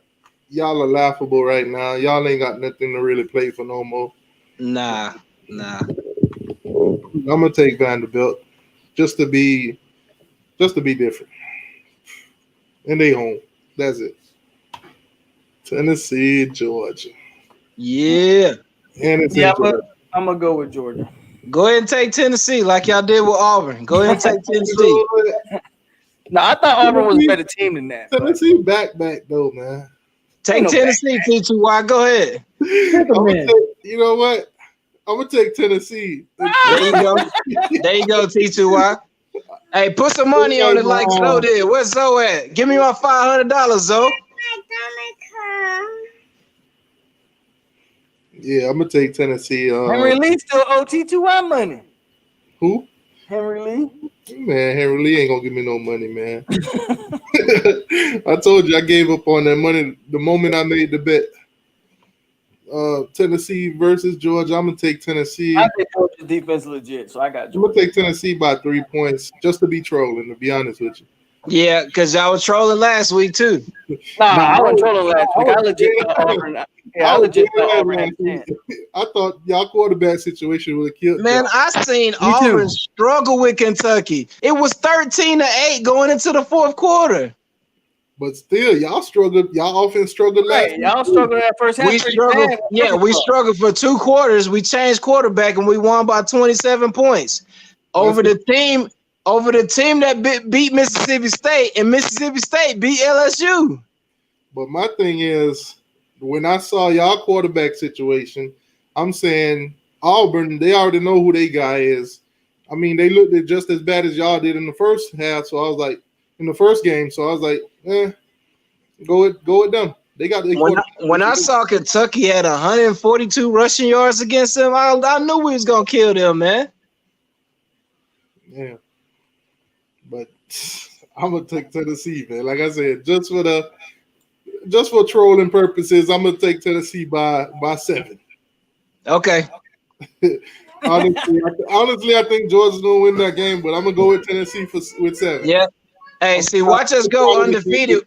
are laughable right now. Y'all ain't got nothing to really play for no more. Nah. I'm gonna take Vanderbilt just to be different. And they home. That's it. Tennessee, Georgia. Yeah. And it's Yeah, in Georgia. I'm gonna go with Georgia. Go ahead and take Tennessee like y'all did with Auburn. Go ahead and take Tennessee. No, I thought Auburn was a better team than that. but- Tennessee back though, man. Take no Tennessee, T2Y. Go ahead. You know what? I'm gonna take Tennessee. There you go. There you go, T2Y. Hey, put some money on it like Zoe did. Where's Zoe at? Give me my $500, Zoe. Yeah, I'm gonna take Tennessee. Henry Lee still owe T2Y money. Who? Henry Lee. Man, Henry Lee ain't gonna give me no money, man. I told you I gave up on that money the moment I made the bet. Tennessee versus Georgia. I'm gonna take Tennessee. I think Georgia's defense legit, so I got I'm Georgia. gonna take Tennessee by 3 points just to be trolling, to be honest with you. Yeah, because y'all was trolling last week, too. Nah, I wasn't trolling last week. I legit thought Auburn. Yeah, I legit thought Auburn had a chance. I thought y'all quarterback situation would have killed Man, y'all. I seen Auburn struggle with Kentucky. It was 13-8 going into the fourth quarter. But still, y'all struggled. Y'all offense struggled last Right, y'all struggled that first half. We pretty struggled. bad. Yeah, we struggled for 2 quarters. We changed quarterback and we won by 27 points over the team that beat Mississippi State, and Mississippi State beat LSU. But my thing is, when I saw y'all quarterback situation, I'm saying Auburn, they already know who they guy is. I mean, they looked at just as bad as y'all did in the first half. So I was like, in the first game. So I was like, go with them. They got When I saw Kentucky had 142 rushing yards against them, I knew we was gonna kill them, man. Yeah. But I'm gonna take Tennessee, man. Like I said, just for trolling purposes, I'm gonna take Tennessee by 7. Okay. Honestly, I think Georgia's gonna win that game, but I'm gonna go with Tennessee with 7. Yeah. Hey, see, watch us go undefeated.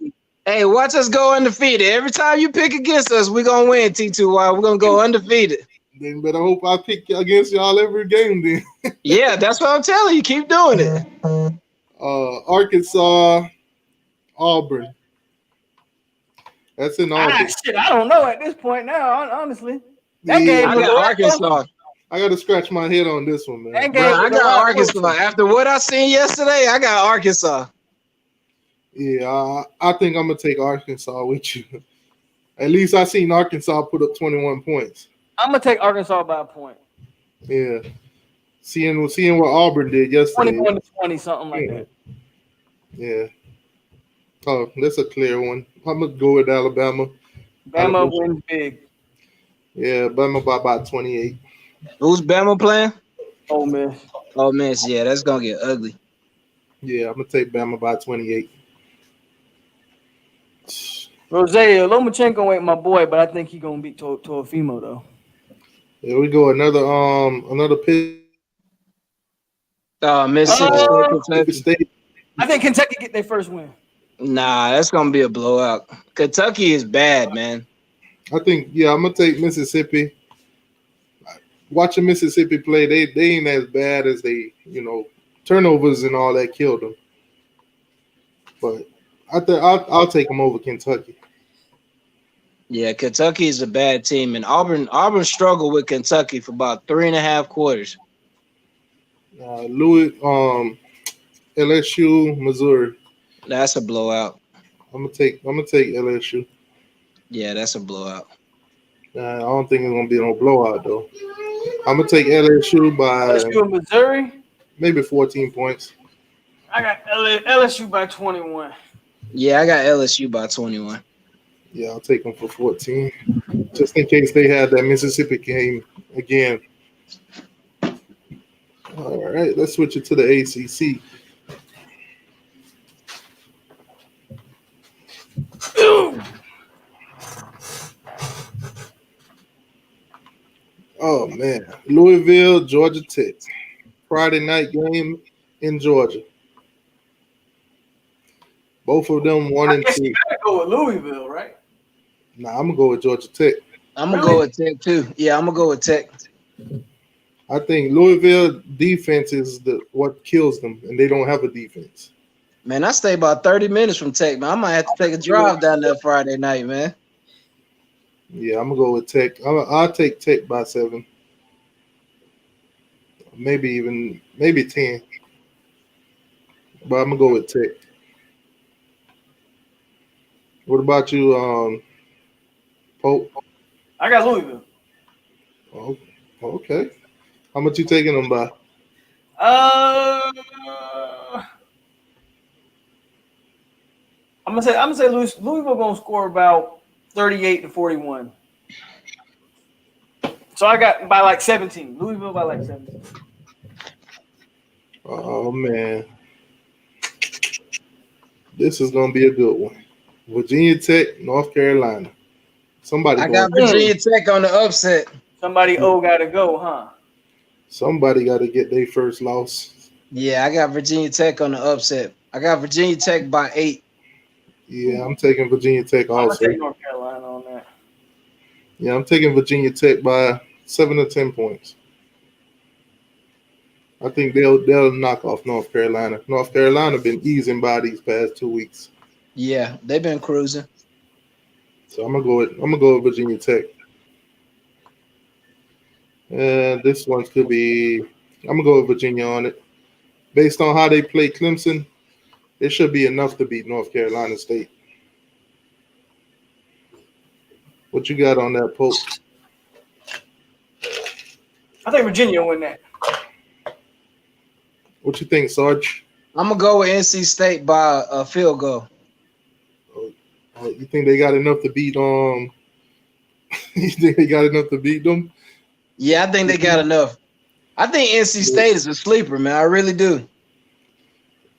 Hey, watch us go undefeated. Every time you pick against us, we're gonna win, T2Y. We're gonna go undefeated. Then better hope I pick against y'all every game then. Yeah, that's what I'm telling you. Keep doing it. Arkansas, Auburn. That's in Auburn. Shit, I don't know at this point now, honestly. That Yeah, game I was got a Arkansas. I got to scratch my head on this one, man. That game Bro, I was a got lot Arkansas. closer. After what I seen yesterday, I got Arkansas. Yeah, I think I'm gonna take Arkansas with you. At least I seen Arkansas put up 21 points. I'm gonna take Arkansas by a point. Yeah, seeing what Auburn did yesterday. 21-20, something like that. Yeah. Oh, that's a clear one. I'm gonna go with Alabama. Bama wins big. Yeah, Bama by about 28. Who's Bama playing? Ole Miss. Oh, man, yeah, that's gonna get ugly. Yeah, I'm gonna take Bama by 28. Rosea Lomachenko ain't my boy, but I think he gonna beat Toafimo though. Here we go. Another pick. Mississippi State. I think Kentucky get their first win. Nah, that's gonna be a blowout. Kentucky is bad, man. I think, yeah, I'm gonna take Mississippi. Watching Mississippi play, they ain't as bad as they, turnovers and all that killed them. But I'll take them over Kentucky. Yeah, Kentucky is a bad team, and Auburn struggled with Kentucky for about 3.5 quarters. LSU, Missouri. That's a blowout. I'm gonna take LSU. Yeah, that's a blowout. I don't think it's gonna be no blowout though. I'm gonna take LSU by LSU and Missouri. Maybe 14 points. I got LSU by 21. Yeah, I got LSU by 21. Yeah, I'll take them for 14, just in case they had that Mississippi game again. All right, let's switch it to the ACC. Oh man, Louisville, Georgia Tech, Friday night game in Georgia. Both of them 1 and 2. You gotta go with Louisville, right? Nah, I'm gonna go with Georgia Tech. I'm gonna go with Tech too. Yeah, I'm gonna go with Tech. I think Louisville defense is what kills them, and they don't have a defense. Man, I stay about 30 minutes from Tech, man. I might have to take a drive down there Friday night, man. Yeah, I'm gonna go with Tech. I'll take Tech by 7, maybe 10. But I'm gonna go with Tech. What about you, Polk? I got Louisville. Oh, okay. How much you taking them by? I'm gonna say Louisville gonna score about 38-41. So I got by like 17. Louisville by like 17. Oh man, this is gonna be a good one. Virginia Tech, North Carolina. I got Virginia Tech on the upset. Somebody gotta go, huh? Somebody got to get their first loss. Yeah, I got Virginia Tech on the upset. I got Virginia Tech by 8. Yeah, I'm taking Virginia Tech also. I'm gonna take North Carolina on that. Yeah, I'm taking Virginia Tech by 7 or 10 points. I think they'll knock off North Carolina. North Carolina been easing by these past 2 weeks. Yeah, they've been cruising. So I'm gonna go with Virginia Tech. And this one could be. I'm gonna go with Virginia on it. Based on how they play Clemson, it should be enough to beat North Carolina State. What you got on that, Pope? I think Virginia win that. What you think, Sarge? I'm gonna go with NC State by a field goal. You think they got enough to beat? You think they got enough to beat them? Yeah, I think they got enough. I think NC State is a sleeper, man. I really do.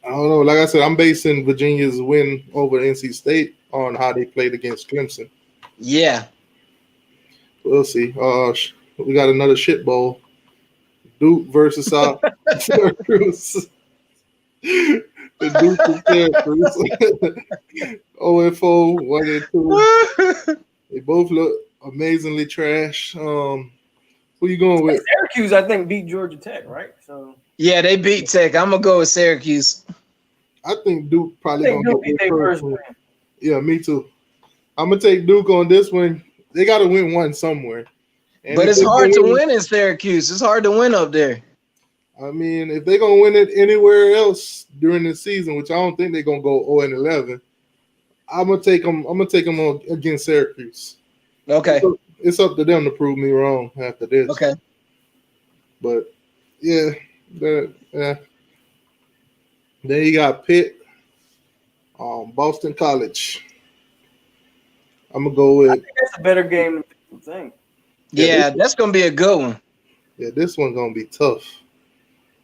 I don't know. Like I said, I'm basing Virginia's win over NC State on how they played against Clemson. Yeah. We'll see. We got another shit bowl. Duke versus Syracuse. The Duke and Syracuse. 0-4, 1-2. They both look amazingly trash. Who you going with? Syracuse, I think, beat Georgia Tech, right? So Yeah, they beat Tech. I'm gonna go with Syracuse. I think Duke probably I think gonna Duke get beat their their first first win. win. Yeah, me too. I'm gonna take Duke on this one. They gotta win one somewhere. And But if it's they hard to gonna win in Syracuse. It's hard to win up there. I mean, if they're gonna win it anywhere else during the season, which I don't think they're gonna go 0-11, I'm gonna take them. I'm gonna take them on against Syracuse. Okay. It's up to them to prove me wrong after this. Okay. But yeah, then you got Pitt, Boston College. I'm gonna go with. I think that's a better game than people think. Yeah, that's gonna be a good one. Yeah, this one's gonna be tough.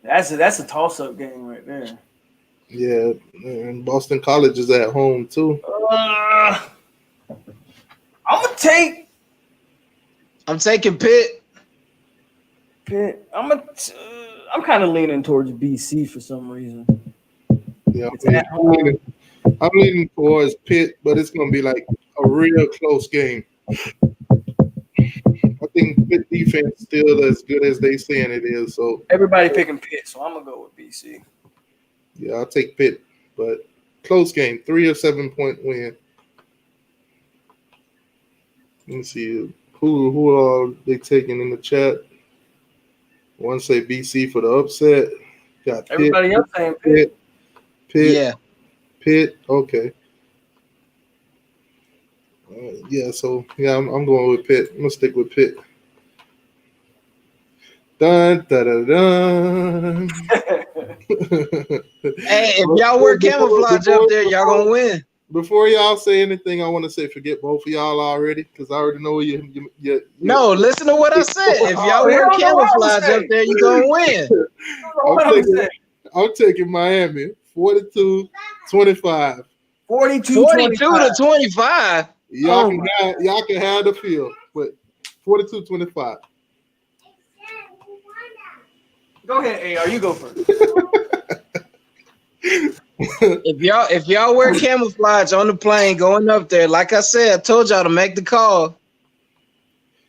That's a toss-up game right there. Yeah, and Boston College is at home too. I'm taking Pitt. I'm kind of leaning towards BC for some reason. Yeah, It's at home. I'm leaning towards Pitt, but it's gonna be like a real close game. I think Pitt defense still as good as they saying it is. So Everybody picking Pitt, so I'm gonna go with BC. yeah, I'll take Pitt, but close game, 3 or 7 point win. Let me see who are they taking in the chat. One say BC for the upset. Got Pitt, Everybody else saying Pitt. Yeah. Pitt. Okay. Yeah, so yeah, I'm going with Pitt. I'm gonna stick with Pitt. Dun da da dun. Hey, if y'all wear camouflage up there, y'all gonna win. Before y'all say anything, I want to say forget both of y'all already because I already know you. No, listen to what I said. If y'all wear camouflage up there, you gonna win. I'm taking Miami 42-25. 42 to 25. Y'all can have the field, but 42-25. Go ahead, AR. You go first. If y'all wear camouflage on the plane going up there, like I said, I told y'all to make the call.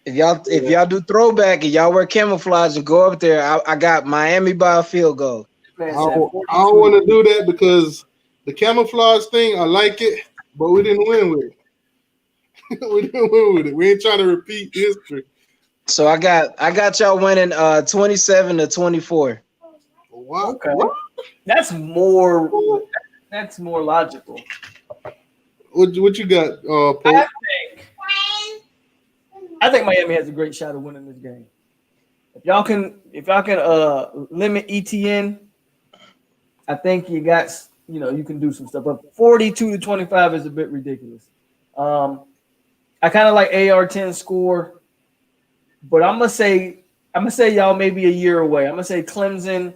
If y'all do throwback and y'all wear camouflage and go up there, I got Miami by a field goal. I don't want to do that because the camouflage thing, I like it, but we didn't win with it. We ain't trying to repeat history. So I got y'all winning 27-24. Wow. Okay. That's more logical. What you got, Pope? I think Miami has a great shot of winning this game. If y'all can limit ETN, I think you can do some stuff. But 42-25 is a bit ridiculous. I kind of like AR-10 score, but I'm gonna say y'all maybe a year away. I'm gonna say Clemson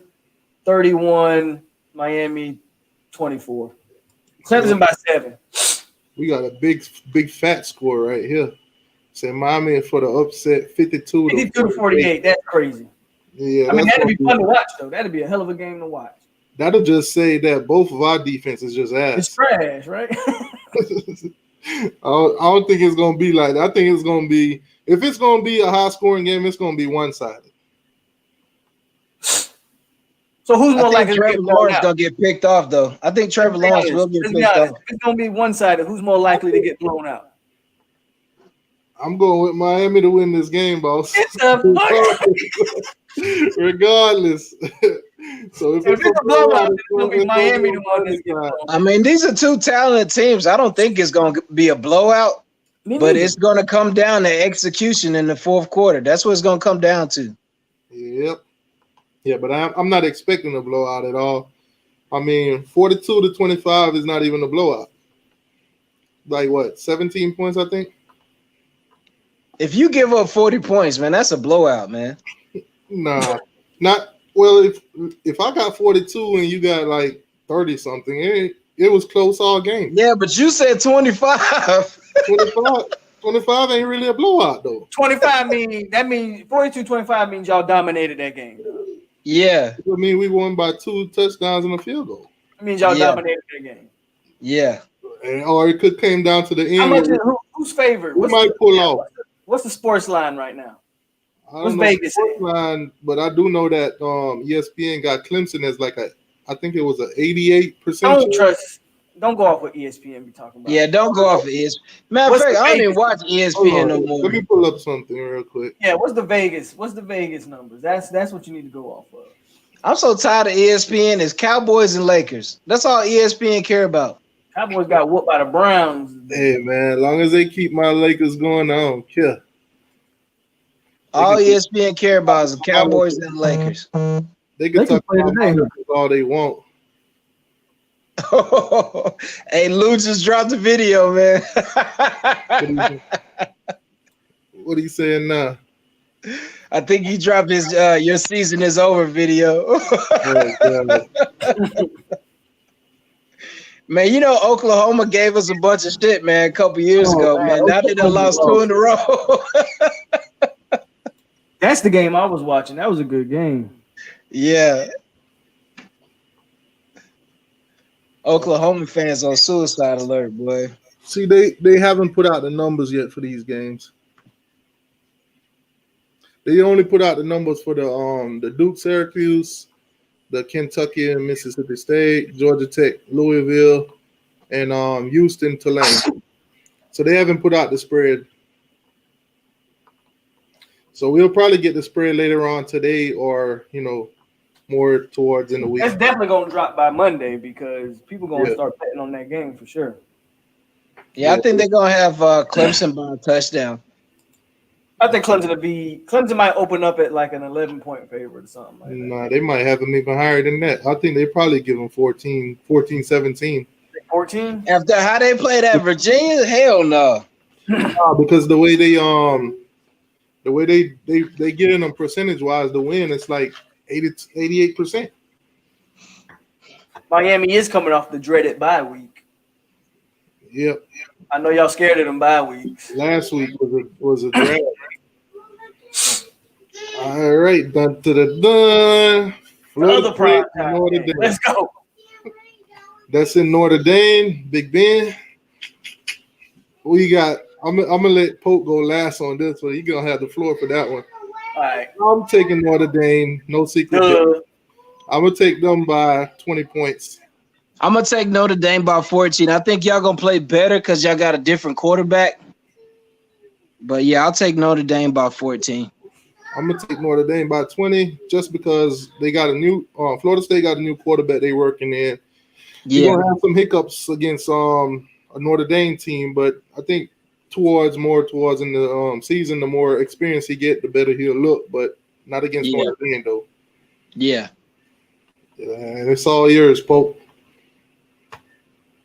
31, Miami 24. Clemson by 7. We got a big fat score right here. Say Miami for the upset 52-48. That's crazy. Yeah, I mean, that'd be fun to watch, though. That'd be a hell of a game to watch. That'll just say that both of our defense is just ass. It's trash, right? I don't think it's gonna be like that. I think it's gonna be, if it's gonna be a high scoring game, it's gonna be one-sided. So who's more likely Trevor Lawrence gonna get picked off though? I think Trevor Lawrence will get picked off. If it's gonna be one-sided, who's more likely to get blown out? I'm going with Miami to win this game, boss. Regardless. So if it's a blowout, it's gonna be Miami to win this game. I mean, these are two talented teams. I don't think it's gonna be a blowout, but it's gonna come down to execution in the fourth quarter. That's what it's gonna come down to. Yep. Yeah, but I'm not expecting a blowout at all. I mean, 42-25 is not even a blowout. Like what, 17 points, I think? If you give up 40 points, man, that's a blowout, man. Nah, not well. If I got 42 and you got like 30 something, it was close all game. Yeah, but you said 25. 25 ain't really a blowout though. 25 means 42-25 means y'all dominated that game. Yeah. I mean, we won by 2 touchdowns and a field goal. That means y'all Yeah. dominated that game. Yeah. Or it could came down to the end. How much? Who's favored? We might pull off. What's the sports line right now? I What's don't know Vegas the at? line, but I do know that ESPN got Clemson as like I think it was an 88%. Don't go off what ESPN be talking about. Yeah, don't go off of ESPN. Matter of fact, I don't even watch ESPN no more. Let me pull up something real quick. Yeah, what's the Vegas numbers? That's what you need to go off of. I'm so tired of ESPN. It's Cowboys and Lakers. That's all ESPN care about. Cowboys got whooped by the Browns. Hey man, as long as they keep my Lakers going, I don't care. All ESPN care about is the Cowboys and Lakers. They can talk about my Lakers all they want. Hey, Lou just dropped the video, man. What are you saying now? I think he dropped his "Your season is over" video. Oh, Man, you know Oklahoma gave us a bunch of shit, man, a couple years ago, man. Now they done lost 2 in a row. That's the game I was watching. That was a good game. Yeah. Oklahoma fans on suicide alert, boy. See, they haven't put out the numbers yet for these games. They only put out the numbers for the Duke, Syracuse, the Kentucky and Mississippi State, Georgia Tech, Louisville, and Houston, Tulane. So they haven't put out the spread. So we'll probably get the spread later on today, or more towards in the week. That's definitely gonna drop by Monday because people gonna start betting on that game for sure. Yeah, I think they're gonna have Clemson by a touchdown. I think Clemson might open up at like an 11-point favorite or something like that. Nah, they might have them even higher than that. I think they probably give them 14, 17. 14? After how they played at Virginia, hell no. Nah, because the way they get in them percentage wise, the win it's like 88%. Miami is coming off the dreaded bye week. Yep. I know y'all scared of them bye weeks. Last week was a drag. All right, done to the done. Another prime time. Let's go. That's in Notre Dame, Big Ben. We got. I'm gonna let Polk go last on this one. He's gonna have the floor for that one. All right. I'm taking Notre Dame. No secret. I'm gonna take them by 20 points. I'm gonna take Notre Dame by 14. I think y'all gonna play better because y'all got a different quarterback. But yeah, I'll take Notre Dame by 14. I'm gonna take Notre Dame by 20 just because they got a new Florida State got a new quarterback they working in. Yeah, You're gonna have some hiccups against a Notre Dame team, but I think towards in the season, the more experience he get, the better he'll look. But not against Notre Dame though. Yeah. And it's all yours, Pope.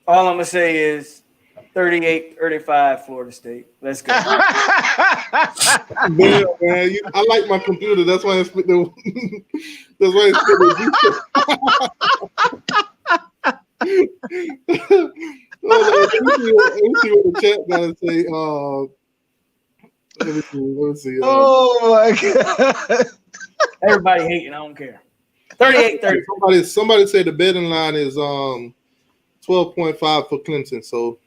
All I'm gonna say is 38-35 Florida State. Let's go. Man, I like my computer. That's why I split the. That's why I split the. Let me see what the chat gotta say. Let me see. Oh my god! Everybody hating. I don't care. 38-30. Somebody said the betting line is 12.5 for Clemson. So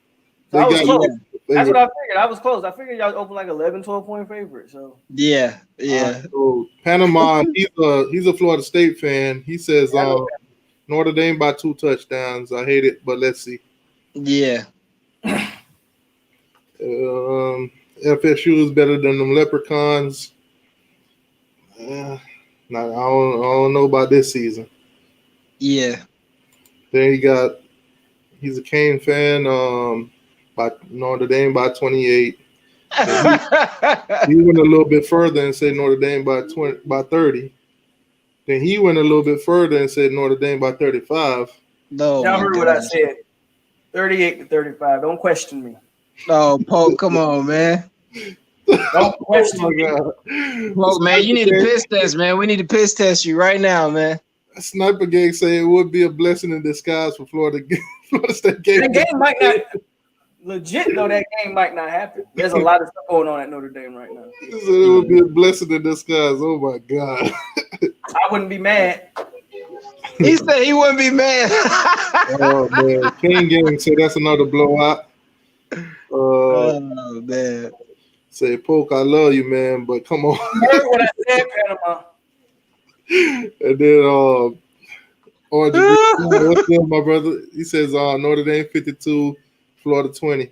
I was close. That's what I figured. I was close. I figured y'all open like 11, 12-point favorite. So yeah. So Panama, he's a Florida State fan. He says Notre Dame by 2 touchdowns. I hate it, but let's see. Yeah. FSU is better than them Leprechauns. I don't know about this season. Yeah. Then he's a Cane fan. By Notre Dame by 28. He went a little bit further and said Notre Dame by 30. Then he went a little bit further and said Notre Dame by 35. No, y'all heard what I said. 38-35. Don't question me. Oh, Polk, come on, man. Don't question me. Polk, man, you need a piss test, man. We need to piss test you right now, man. Sniper Gang say it would be a blessing in disguise for Florida State game. That game might not legit though. That game might not happen. There's a lot of stuff going on at Notre Dame right now. It would be a blessing in disguise. Oh my god! I wouldn't be mad. He said he wouldn't be mad. Oh man, King Gang said that's another blowout. Oh man. Say Polk, I love you, man, but come on. You heard what I said, Panama. And then Orange, what's up, my brother? He says Notre Dame 52, Florida 20,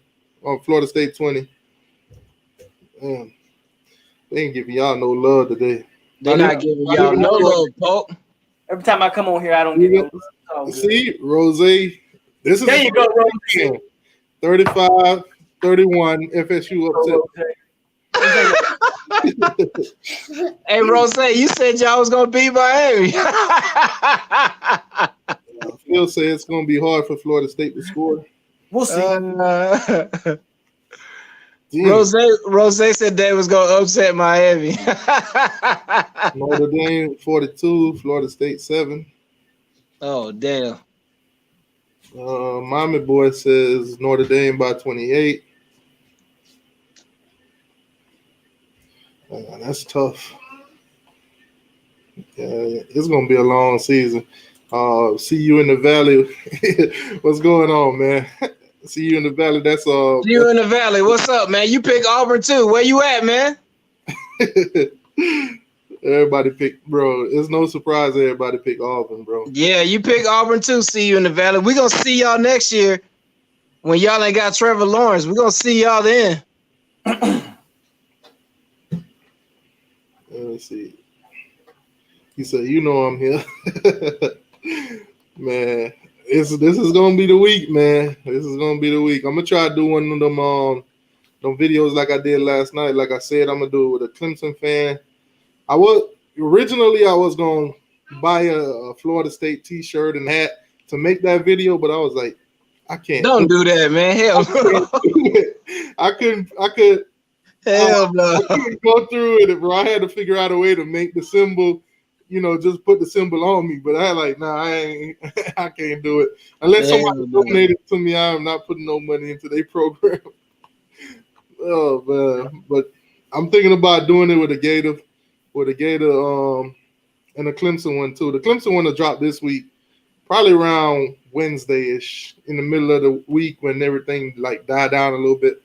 Florida State 20. They ain't giving y'all no love today. They're not giving y'all no love, Polk. Every time I come on here, I don't get no love. See, Rose, this is There you go, Rose. 35-31, FSU upset. Hey, Rose, you said y'all was gonna beat Miami. Phil said it's gonna be hard for Florida State to score. We'll see. Rose said they was gonna upset Miami. Notre Dame 42, Florida State 7. Oh damn. Miami boy says Notre Dame by 28. That's tough. It's gonna be a long season. See you in the Valley. What's going on, man? See you in the Valley. That's See you in the Valley. What's up, man? You pick Auburn too. Where you at, man? Everybody pick, bro. It's no surprise everybody pick Auburn, bro. Yeah, you pick Auburn too. See you in the Valley. We're gonna see y'all next year when y'all ain't got Trevor Lawrence. We're gonna see y'all then. Let me see. He said, "You know I'm here, man. This is gonna be the week, man. This is gonna be the week. I'm gonna try to do one of them videos like I did last night. Like I said, I'm gonna do it with a Clemson fan. I was gonna buy a Florida State T-shirt and hat to make that video, but I was like, I can't. Don't do that, man. Hell no. I couldn't. Hell no. I couldn't go through it, bro. I had to figure out a way to make the symbol, just put the symbol on me. But I can't do it. Unless somebody donated to me, I'm not putting no money into their program. Oh, man. But I'm thinking about doing it with a Gator, and a Clemson one, too. The Clemson one will drop this week, probably around Wednesday-ish, in the middle of the week when everything, died down a little bit.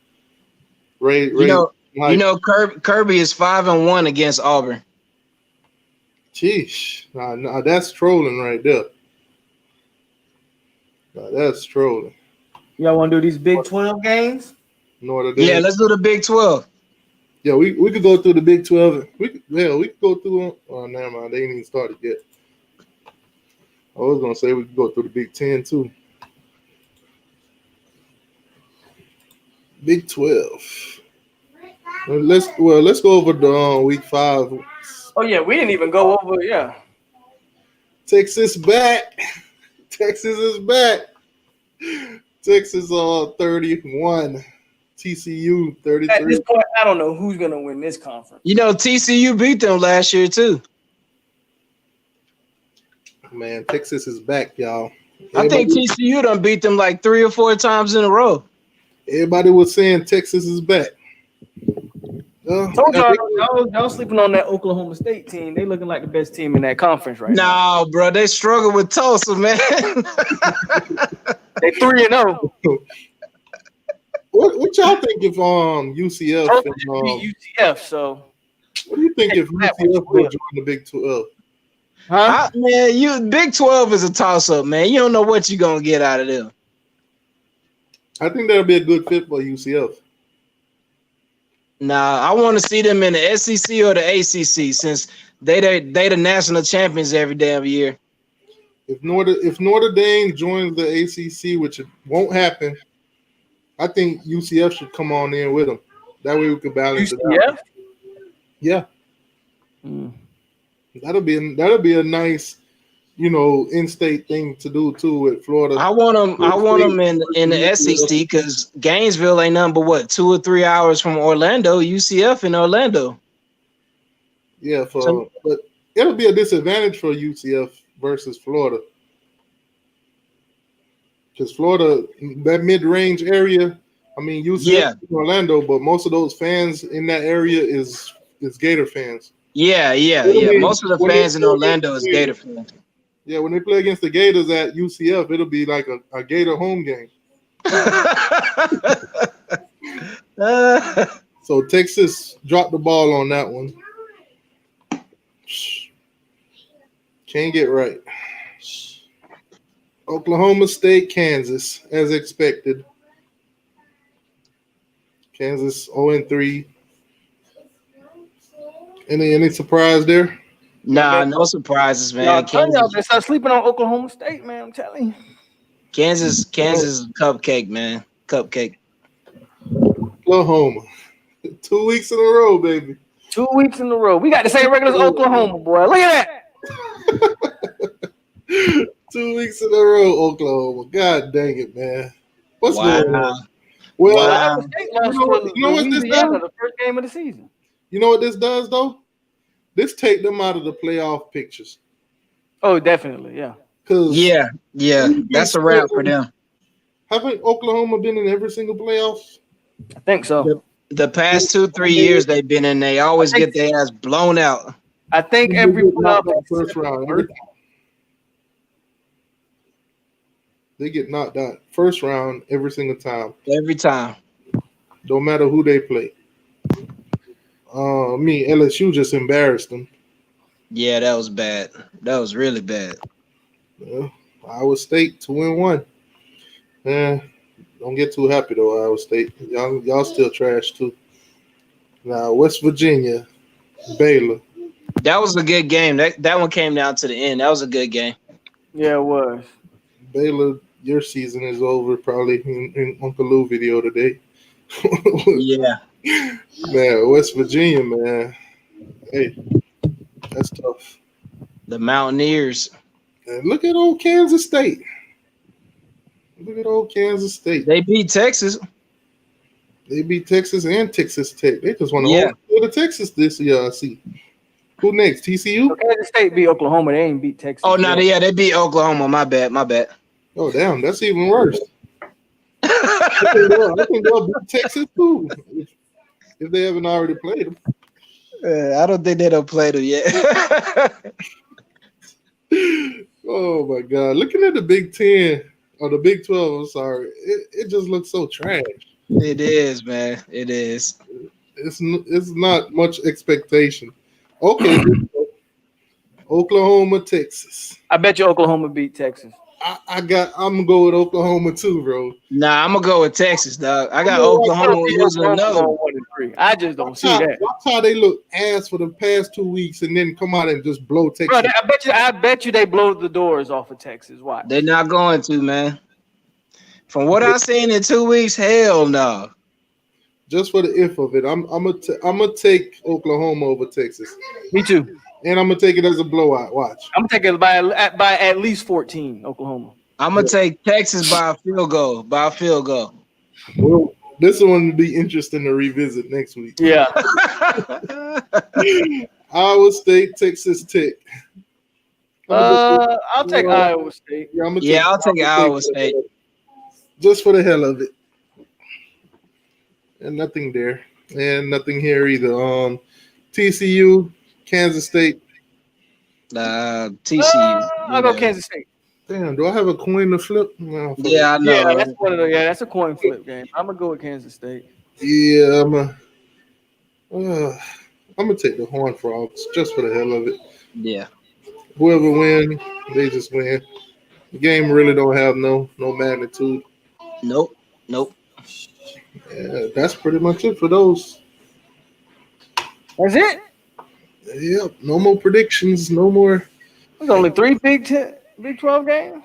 Kirby is 5-1 against Auburn. Sheesh. Nah, that's trolling right there. Nah, that's trolling. Y'all want to do these Big 12 games? Yeah, let's do the Big 12. Yeah, we could go through the Big 12. We could go through. Oh, never mind. They ain't even started yet. I was gonna say we could go through the Big 10 too. Big 12. Let's go over the week 5. Oh yeah, we didn't even go over. Yeah, Texas back. Texas is back. Texas 31. TCU 33. At this point, I don't know who's gonna win this conference. TCU beat them last year too. Man, Texas is back, y'all. I think TCU done beat them like 3 or 4 times in a row. Everybody was saying Texas is back. Told y'all sleeping on that Oklahoma State team. They looking like the best team in that conference right now. No, bro, they struggle with Tulsa, man. They 3-0. What y'all think if UCF UCF? So what do you think if UCF will join the Big 12? Huh? Big 12 is a toss-up, man. You don't know what you're gonna get out of them. I think that'll be a good fit for UCF. Nah, I want to see them in the SEC or the ACC since they the national champions every damn year. If Notre Dame joins the ACC, which it won't happen, I think UCF should come on in with them. That way we can balance it out. Yeah. That'll be a nice, in-state thing to do too with Florida. I want them in the SEC because Gainesville ain't nothing but 2 or 3 hours from Orlando. UCF in Orlando. Yeah, but it'll be a disadvantage for UCF versus Florida. Because Florida, that mid-range area, UCF in Orlando, but most of those fans in that area is Gator fans. Yeah. Most of the fans in Orlando is Gator fans. Yeah, when they play against the Gators at UCF, it'll be like a Gator home game. So Texas dropped the ball on that one. Can't get right. Oklahoma State, Kansas, as expected. Kansas 0-3. Any surprise there? Nah, no surprises, man. I'm telling y'all, man, stop sleeping on Oklahoma State, man. I'm telling you. Kansas is cupcake, man. Cupcake. Oklahoma. 2 weeks in a row, baby. 2 weeks in a row. We got the same record as Oklahoma, boy. Look at that. 2 weeks in a row, Oklahoma. God dang it, man. What's going on? Well, you know what this does? The first game of the season. You know what this does, though? This take them out of the playoff pictures. Oh, definitely, yeah. Yeah, that's a wrap for them. Haven't Oklahoma been in every single playoff? I think so. The past 2-3 years they've been in, they always get their ass blown out. I think every playoff first round. They get knocked out first round every single time. Every time. Don't matter who they play. LSU just embarrassed them. Yeah, that was bad. That was really bad. Iowa State 2-1. Don't get too happy though, Iowa State. Y'all still trash too. Now West Virginia, Baylor. That was a good game. That one came down to the end. That was a good game. Yeah, it was. Baylor, your season is over probably in Uncle Lou video today. Yeah. Man, West Virginia, man. Hey, that's tough. The Mountaineers. And look at old Kansas State. Look at old Kansas State. They beat Texas. They beat Texas and Texas Tech. They just want to go to Texas this year, I see. Who next? TCU? So Kansas State beat Oklahoma. They ain't beat Texas. Oh, no, they beat Oklahoma. My bad. Oh, damn. That's even worse. I think they'll beat Texas, too, if they haven't already played them. I don't think they don't play them yet. Oh, my God. Looking at the Big 10 or the Big 12, I'm sorry, it just looks so trash. It is, man. It is. It's not much expectation. Okay. Oklahoma, Texas. I bet you Oklahoma beat Texas. I'm gonna go with Oklahoma too, bro. Nah, I'm gonna go with Texas, dog. I got Oklahoma losing another 1-3. I just don't see that. Watch how they look ass for the past 2 weeks and then come out and just blow Texas. Bro, I bet you they blow the doors off of Texas. Watch. They're not going to, man. From what I've seen in 2 weeks, hell no. Just for the if of it, I'm gonna take Oklahoma over Texas. Me too. And I'm gonna take it as a blowout. Watch. I'm gonna take it by at least 14. Oklahoma. I'm gonna take Texas by a field goal. Well, this one will be interesting to revisit next week. Yeah. Iowa State, Texas Tech. I'll take Iowa State. I'll take Iowa State. Just for the hell of it. And nothing there. And nothing here either. TCU, Kansas State. TCU. I'll go Kansas State. Damn, do I have a coin to flip? No, I know. Yeah, that's a coin flip game. I'm gonna go with Kansas State. Yeah, I'm gonna take the Horned Frogs just for the hell of it. Yeah. Whoever wins, they just win. The game really don't have no magnitude. Nope. Yeah, that's pretty much it for those. That's it? Yep. No more predictions. No more. There's only 3 Big 12 games.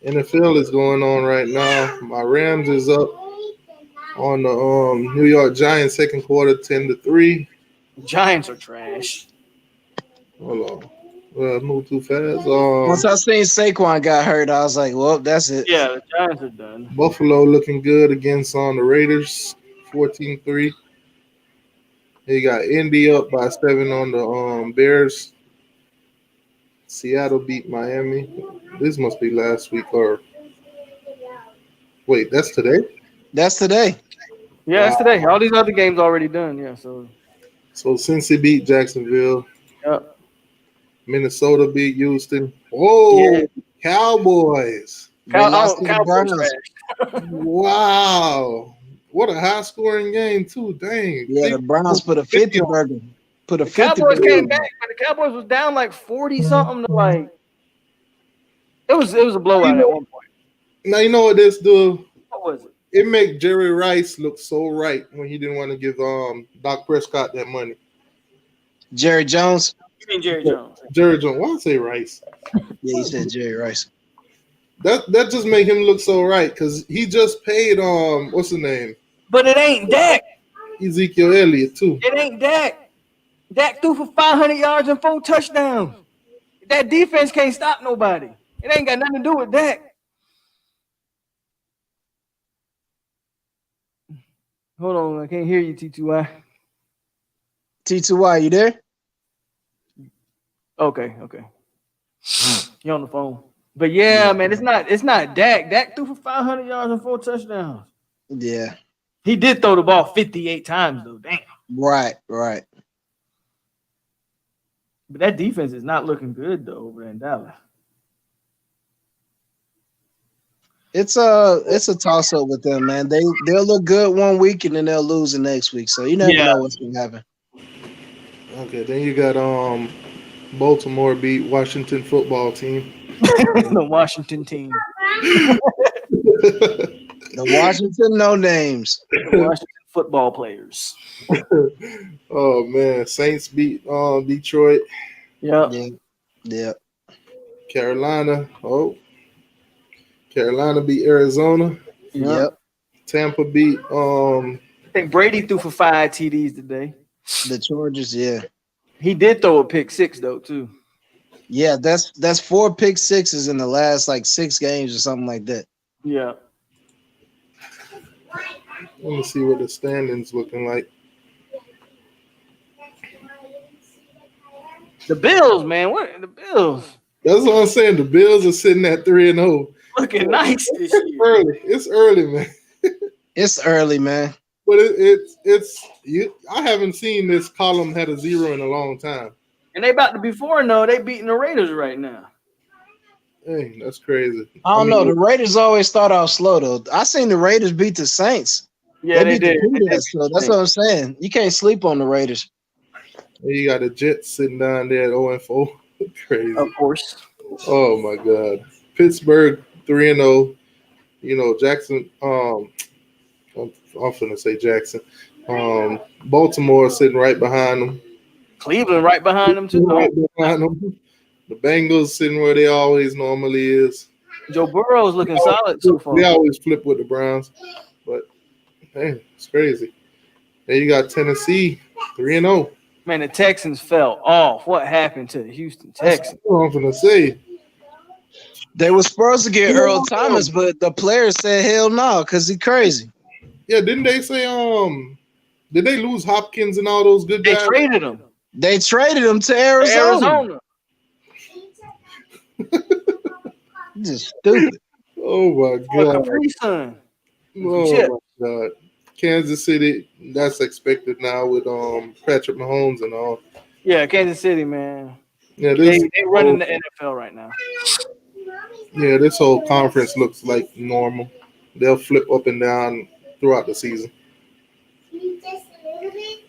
NFL is going on right now. My Rams is up on the New York Giants second quarter 10-3. Giants are trash. Hold on. Move too fast. Once I seen Saquon got hurt, I was like, well, that's it. Yeah, the Giants are done. Buffalo looking good against the Raiders, 14-3. They got Indy up by 7 on the Bears. Seattle beat Miami. This must be last week or wait, that's today? That's today. Yeah, that's today. All these other games already done. Yeah, so So Cincy beat Jacksonville. Yep. Minnesota beat Houston. Oh, Yeah. Cowboys. They lost to the Cowboys Browns. trash. Wow. What a high scoring game, too. Dang. Yeah, the Browns put a 50 burger. Put a The 50 Cowboys burger. came back, but the Cowboys was down like 40 something to like. It was a blowout at one point. Now, you know what this do? What was it? It make Jerry Rice look so right when he didn't want to give Doc Prescott that money. Jerry Jones. You mean Jerry Jones? Jerry Jones. Why I say Rice? Yeah, he said Jerry Rice. That just make him look so right because he just paid what's his name? But it ain't Dak. Ezekiel Elliott too. It ain't Dak. Dak threw for 500 yards and 4 touchdowns. That defense can't stop nobody. It ain't got nothing to do with Dak. Hold on, I can't hear you, T2Y. T2Y, you there? Okay. You're on the phone. But yeah, man, it's not Dak. Dak threw for 500 yards and 4 touchdowns. Yeah. He did throw the ball 58 times though. Damn. Right. But that defense is not looking good though over there in Dallas. It's a toss up with them, man. They'll look good one week and then they'll lose the next week. So you never know what's gonna happen. Okay, then you got Baltimore beat Washington football team. The Washington team. The Washington no names. The Washington football players. Oh man, Saints beat Detroit. Yeah. Carolina. Carolina beat Arizona. Yep. Tampa beat I think Brady threw for 5 TDs today. The Chargers, yeah. He did throw a pick 6 though too. Yeah, that's 4 pick sixes in the last like 6 games or something like that. Yeah. Let me see what the standings looking like. The Bills, man. What the Bills? That's what I'm saying. The Bills are sitting at 3-0. Looking nice this year. It's early, man. It's early, man. But it's you. I haven't seen this column had a 0 in a long time. And they about to be 4-0. They beating the Raiders right now. Hey, that's crazy. I don't know. The Raiders always start off slow though. I seen the Raiders beat the Saints. Yeah, they beat did. the Patriots, so that's what I'm saying. You can't sleep on the Raiders. You got the Jets sitting down there at 0-4. Crazy. Of course. Oh my God. Pittsburgh 3-0. You know, Jackson. I'm gonna say Jackson. Baltimore sitting right behind them. Cleveland right behind them too. Right behind them. The Bengals sitting where they always normally is. Joe Burrow's looking solid so far. They always flip with the Browns, but hey, it's crazy. Then you got Tennessee 3-0. Man, the Texans fell off. What happened to the Houston Texans? That's what I'm gonna say. They were supposed to get Earl Thomas, but the players said hell no, because he's crazy. Yeah, didn't they say did they lose Hopkins and all those good They guys? traded him. They traded him to Arizona. Just stupid. Oh my God. Capri Sun. Oh my God. Kansas City, that's expected now with Patrick Mahomes and all. Yeah, Kansas City, man. Yeah, They running the NFL right now. Yeah, this whole conference looks like normal. They'll flip up and down throughout the season.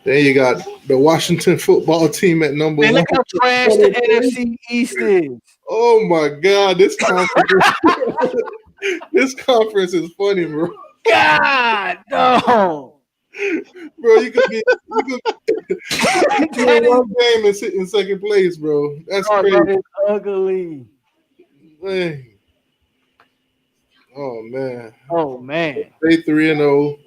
Then you got the Washington football team at number 1. Look how trash the NFC East is. Oh my God, this conference is funny, bro. God, no. Bro, you could win one game and sit in second place, bro. That's crazy. That is ugly. Dang. Oh man. They 3-0.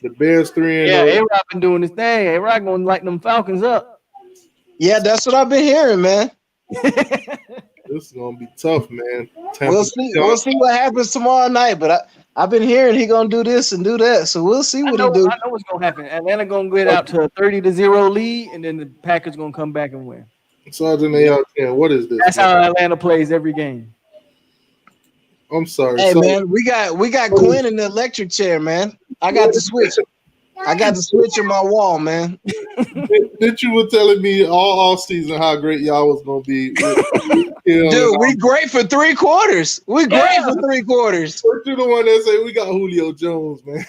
The Bears 3-0. Yeah, A-Rod been doing his thing. A-Rod gonna light them Falcons up. Yeah, that's what I've been hearing, man. This is gonna be tough, man. We'll see what happens tomorrow night. But I've been hearing he gonna do this and do that, so we'll see what he do. I know what's gonna happen. Atlanta gonna get out to a 30-0 lead, and then the Packers gonna come back and win. Sergeant AR10, what is this? That's how Atlanta plays every game. I'm sorry. Hey man, we got Quinn in the electric chair, man. I got the switch. I got the switch on my wall, man. Did you were telling me all season how great y'all was gonna be? Dude, we great for 3 quarters. We great for 3 quarters. But you the one that say we got Julio Jones, man.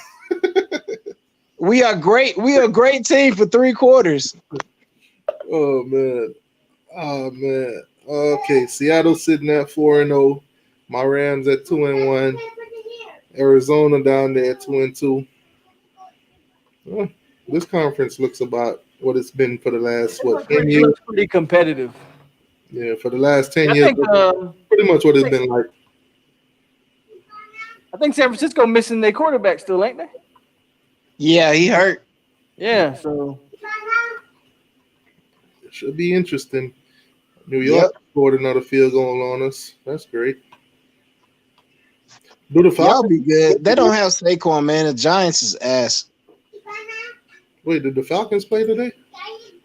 We are great. We are a great team for 3 quarters. Oh man. Okay, Seattle sitting at 4-0. My Rams at 2-1. Arizona down there at 2-2. Well, this conference looks about what it's been for the last 10 It years. looks pretty competitive. Yeah, for the last 10 I years, think, pretty much what it's been like. I think San Francisco missing their quarterback still, ain't they? Yeah, he hurt. Yeah, so It should be interesting. New York scored another field goal on us. That's great. Do the Y'all Falcons be good. They don't have Saquon, man. The Giants is ass. Wait, did the Falcons play today?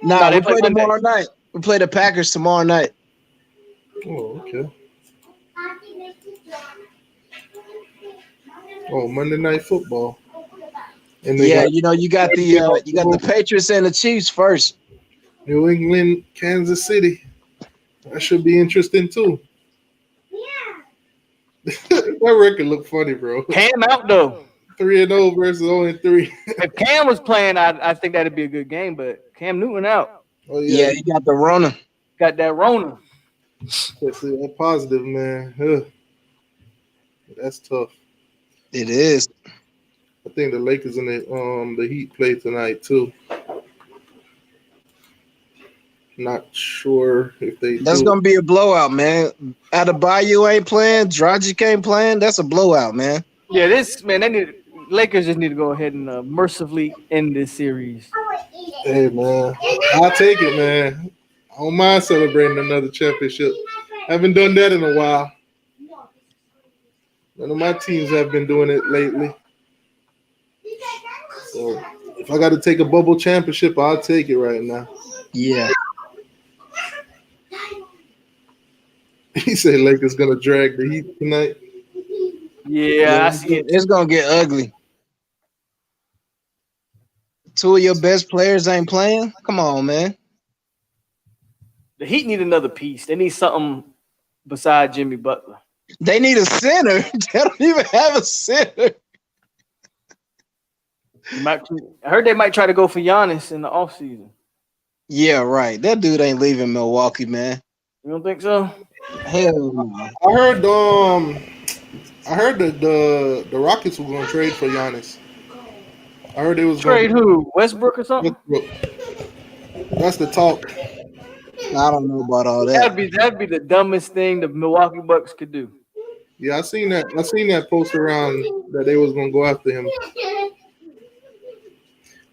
Nah, they we play play Monday. tomorrow night. We play the Packers tomorrow night. Oh, okay. Oh, Monday Night Football. And they Yeah, got you got the Patriots and the Chiefs first. New England, Kansas City. That should be interesting too. That record look funny, bro. Cam out though. 3-0 versus only 3. If Cam was playing, I think that'd be a good game. But Cam Newton out. Oh Yeah, he got the Rona. Got that Rona. That's a positive, man. Ugh. That's tough. It is. I think the Lakers and the Heat play tonight too. Not sure if they. That's gonna be a blowout, man. Adebayo ain't playing. Dragic ain't playing. That's a blowout, man. Yeah, Lakers just need to go ahead and mercifully end this series. Hey, man, I'll take it, man. I don't mind celebrating another championship. Haven't done that in a while. None of my teams have been doing it lately. So if I got to take a bubble championship, I'll take it right now. Yeah. He said Lakers gonna drag the Heat tonight. Yeah, I see it. It's gonna get ugly. 2 of your best players ain't playing. Come on, man. The Heat need another piece. They need something beside Jimmy Butler. They need a center. They don't even have a center. I heard they might try to go for Giannis in the offseason. Yeah, right. That dude ain't leaving Milwaukee, man. You don't think so? Hell no. I heard that the Rockets were gonna trade for Giannis. I heard they was Trade who? Westbrook or something? Westbrook. That's the talk. I don't know about all that. That'd be the dumbest thing the Milwaukee Bucks could do. Yeah, I seen that post around that they was gonna go after him.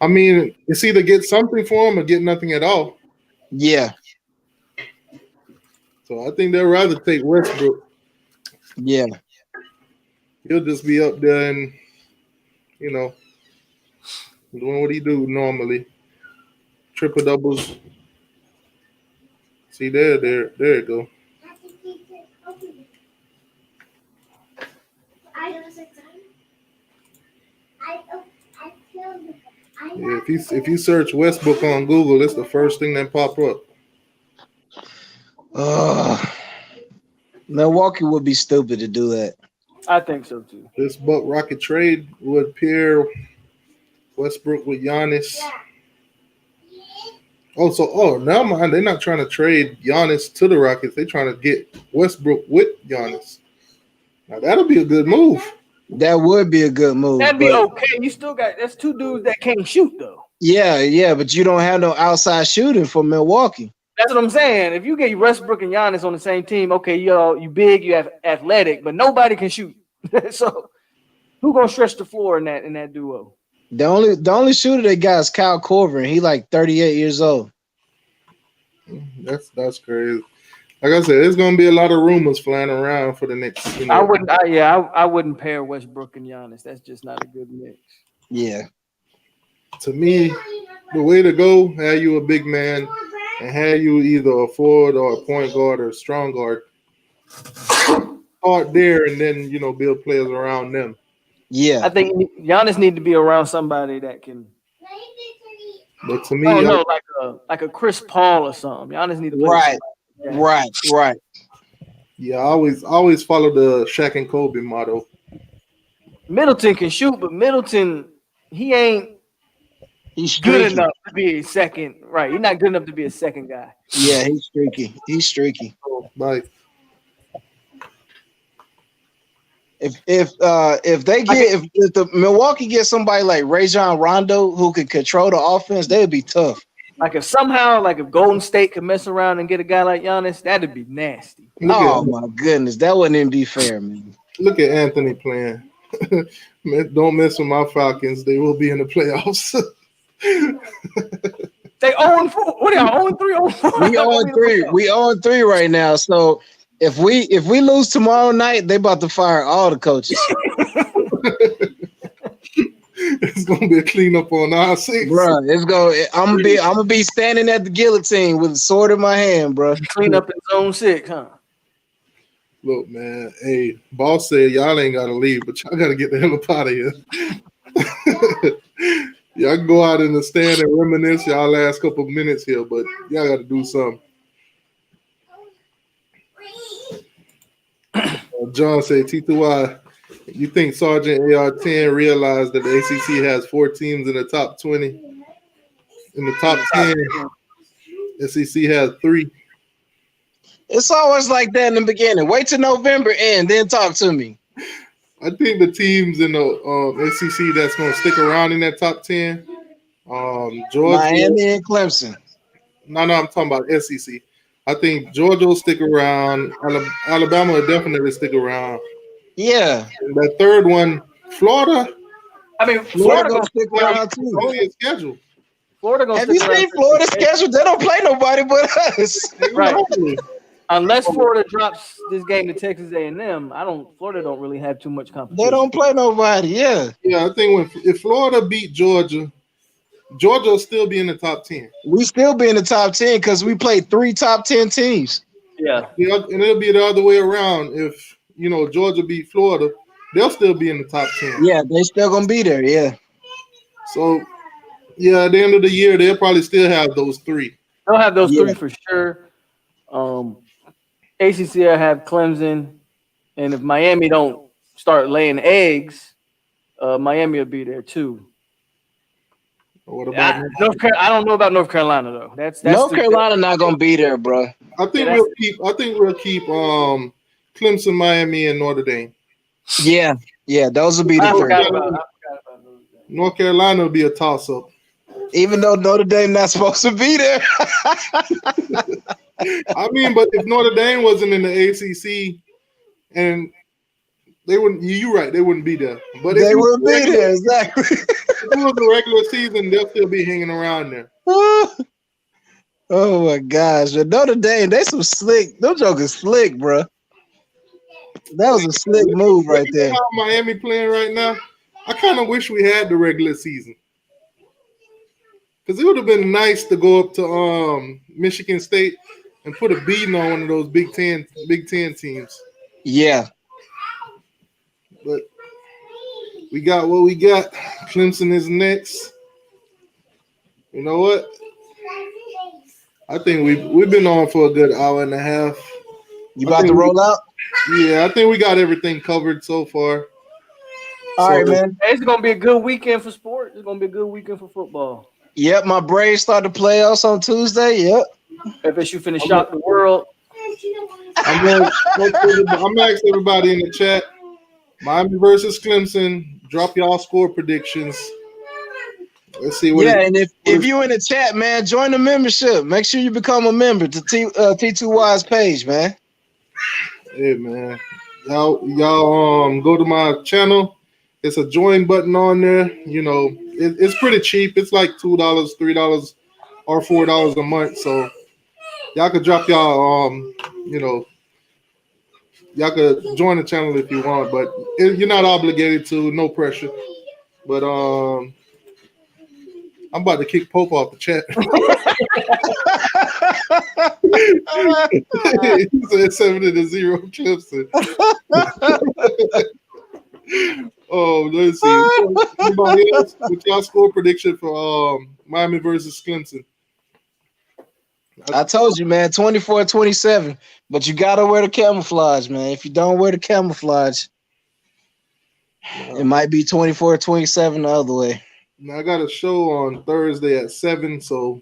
I mean, it's either get something for him or get nothing at all. Yeah. So I think they'd rather take Westbrook. Yeah. He'll just be up there and, doing what he do normally. Triple doubles. See, there you go. Yeah, if you search Westbrook on Google, it's the first thing that pop up. Milwaukee would be stupid to do that. I think so too. This Buck Rocket trade would pair Westbrook with Giannis. Never mind. They're not trying to trade Giannis to the Rockets. They're trying to get Westbrook with Giannis. Now that'll be a good move. That would be a good move. That'd be okay. You still got that's 2 dudes that can't shoot though. Yeah, but you don't have no outside shooting for Milwaukee. That's what I'm saying. If you get Westbrook and Giannis on the same team, okay, you big, you have athletic, but nobody can shoot. So who gonna stretch the floor in that duo? The only shooter they got is Kyle Korver, and he like 38 years old. That's crazy. Like I said, there's gonna be a lot of rumors flying around for the next. I wouldn't pair Westbrook and Giannis. That's just not a good mix. Yeah. To me, the way to go, have you a big man and have you either a forward or a point guard or a strong guard. Start there and then build players around them. Yeah. I think Giannis need to be around somebody that can But to me, Oh no, like a Chris Paul or something. Giannis need to play. Right, right. yeah, I always follow the Shaq and Kobe motto. Middleton can shoot, but Middleton he ain't He's good streaky. enough to be a second. Right, he's not good enough to be a second guy. Yeah, he's streaky. Like, If the Milwaukee gets somebody like Rajon Rondo who could control the offense, they would be tough. Like if Golden State could mess around and get a guy like Giannis, that'd be nasty. My goodness, that wouldn't even be fair, man. look at Anthony playing. Don't mess with my Falcons. They will be in the playoffs. They 0-4. What are y'all 0-3? We 0-3. We 0-3 right now. So if we lose tomorrow night, they about to fire all the coaches. It's gonna be a cleanup on our six, Bro, I'm gonna be standing at the guillotine with a sword in my hand, bro. Clean up in zone 6, huh? Look, man. Hey, boss said y'all ain't gotta leave, but y'all gotta get the hell up out of here. Y'all can go out in the stand and reminisce y'all last couple of minutes here, but y'all gotta do something. John said, T2Y, you think Sergeant AR10 realized that the ACC has 4 teams in the top 20? In the top 10, SEC has 3. It's always like that in the beginning. Wait till November end, then talk to me. I think the teams in the SEC that's going to stick around in that top 10, Georgia, Miami and Clemson. No, I'm talking about SEC. I think Georgia will stick around. Alabama will definitely stick around. Yeah. And that third one, Florida. I mean, Florida gonna stick around too. Only a schedule. Florida gonna Have you seen Florida's schedule? They don't play nobody but us. Right. Unless Florida drops this game to Texas A&M, Florida don't really have too much competition. They don't play nobody. Yeah. Yeah, I think if Florida beat Georgia, Georgia will still be in the top 10. We still be in the top 10 because we played 3 top 10 teams. Yeah. And it'll be the other way around. If Georgia beat Florida, they'll still be in the top 10. Yeah, they still gonna be there. Yeah. So, yeah, at the end of the year, they'll probably still have those 3. They'll have those 3 for sure. ACC will have Clemson, and if Miami don't start laying eggs, Miami will be there too. What about I don't know about North Carolina though. That's North Carolina not gonna be there, bro. I think we'll keep Clemson, Miami, and Notre Dame. Yeah, those will be the 3. North Carolina will be a toss-up. Even though Notre Dame not supposed to be there. I mean, but if Notre Dame wasn't in the ACC, and they wouldn't, you're right, they wouldn't be there. But they wouldn't be there, exactly. If it was the regular season, they'll still be hanging around there. Oh my gosh, but Notre Dame, they some slick. Those jokers slick, bro. That was a slick move right there. How Miami playing right now? I kind of wish we had the regular season. Because it would have been nice to go up to Michigan State and put a beating on one of those Big Ten teams. Yeah. But we got what we got. Clemson is next. You know what? I think we've been on for a good hour and a half. You about to roll out? Yeah, I think we got everything covered so far. All right, man. It's gonna be a good weekend for sports. It's gonna be a good weekend for football. Yep, my Braves start the playoffs on Tuesday. Yep. FSU finna shock the world. I'm asking everybody in the chat. Miami versus Clemson. Drop y'all score predictions. Let's see what. Yeah, and if you in the chat, man, join the membership. Make sure you become a member to T2Y's page, man. Hey, man, y'all go to my channel. It's a join button on there. It's pretty cheap. It's like $2, $3, or $4 a month. So y'all could drop y'all y'all could join the channel if you want, but you're not obligated to. No pressure. But I'm about to kick Pope off the chat. He said 7-0 Clemson. Oh, let's see. Anybody else? What's y'all score prediction for Miami versus Clemson? I told you, man, 24-27. But you gotta wear the camouflage, man. If you don't wear the camouflage, it might be 24-27 the other way. Now I got a show on Thursday at 7. So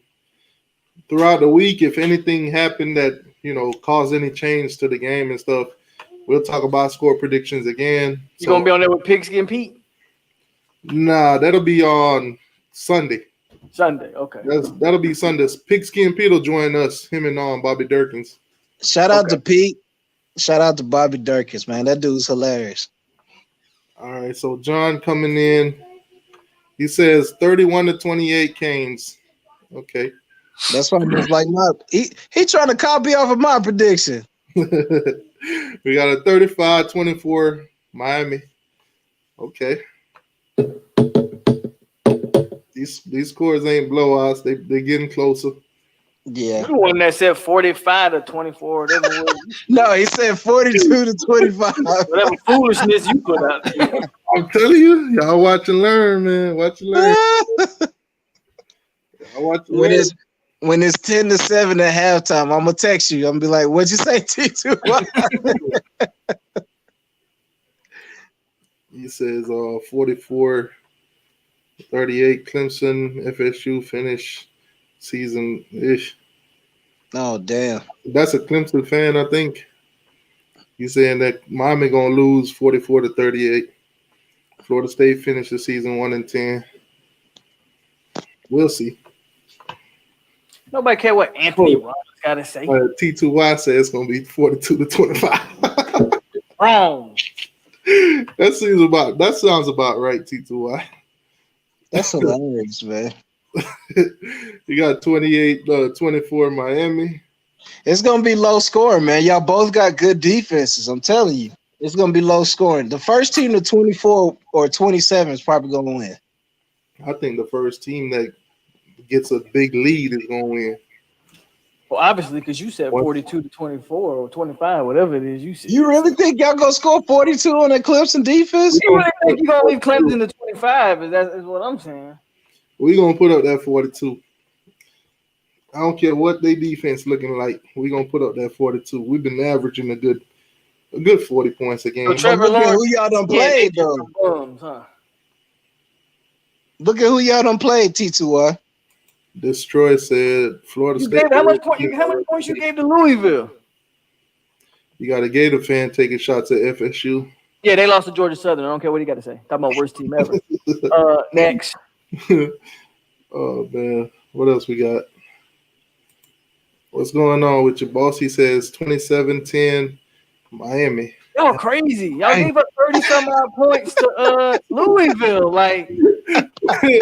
throughout the week, if anything happened that caused any change to the game and stuff, we'll talk about score predictions again. You gonna be on there with Pigskin Pete? Nah, that'll be on Sunday. Sunday, okay. That'll be Sundays. Pigskin Pete will join us, him and Bobby Durkins. Shout out to Pete. Shout out to Bobby Durkins, man. That dude's hilarious. All right, so John coming in. He says 31-28 Canes. Okay. That's why he was like, he trying to copy off of my prediction. We got a 35-24 Miami. Okay. These scores ain't blowouts. They getting closer. Yeah. You the one that said 45-24. No, he said 42-25. Whatever foolishness you put out there. I'm telling you, y'all watch and learn, man. Watch and learn. When it's 10-7 at halftime, I'm gonna text you. I'm gonna be like, "What'd you say, T2Y?" He says 44-38 Clemson FSU finish season ish. Oh damn. That's a Clemson fan, I think. He's saying that Miami gonna lose 44-38. Florida State finished the season 1-10. We'll see. Nobody care what Anthony Ross got to say. T2Y says it's gonna be 42-25. Wrong. That sounds about right, T2Y. That's hilarious, man. You got 28-24 Miami. It's gonna be low scoring, man. Y'all both got good defenses. I'm telling you, it's gonna be low scoring. The first team to 24 or 27 is probably gonna win. I think the first team that gets a big lead is gonna win. Well, obviously, because you said 42-24 or 25, whatever it is you said. You really think y'all gonna score 42 on that Clemson defense? You really think you're gonna leave Clemson to 25? Is what I'm saying. We're gonna put up that 42. I don't care what their defense looking like. We're gonna put up that 42. We've been averaging a good 40 points a game. So Trevor Look at Lawrence, who y'all done played though. bums, huh? Look at who y'all done played, T2Y. Destroy said Florida State. How much points you gave to Louisville? You got a Gator fan taking shots at FSU. Yeah, they lost to Georgia Southern. I don't care what you got to say. Talking about worst team ever. Next. Oh man, what else we got? What's going on with your boss? He says 27-10 Miami. Y'all crazy. Y'all gave up 30-some odd points to Louisville. Like I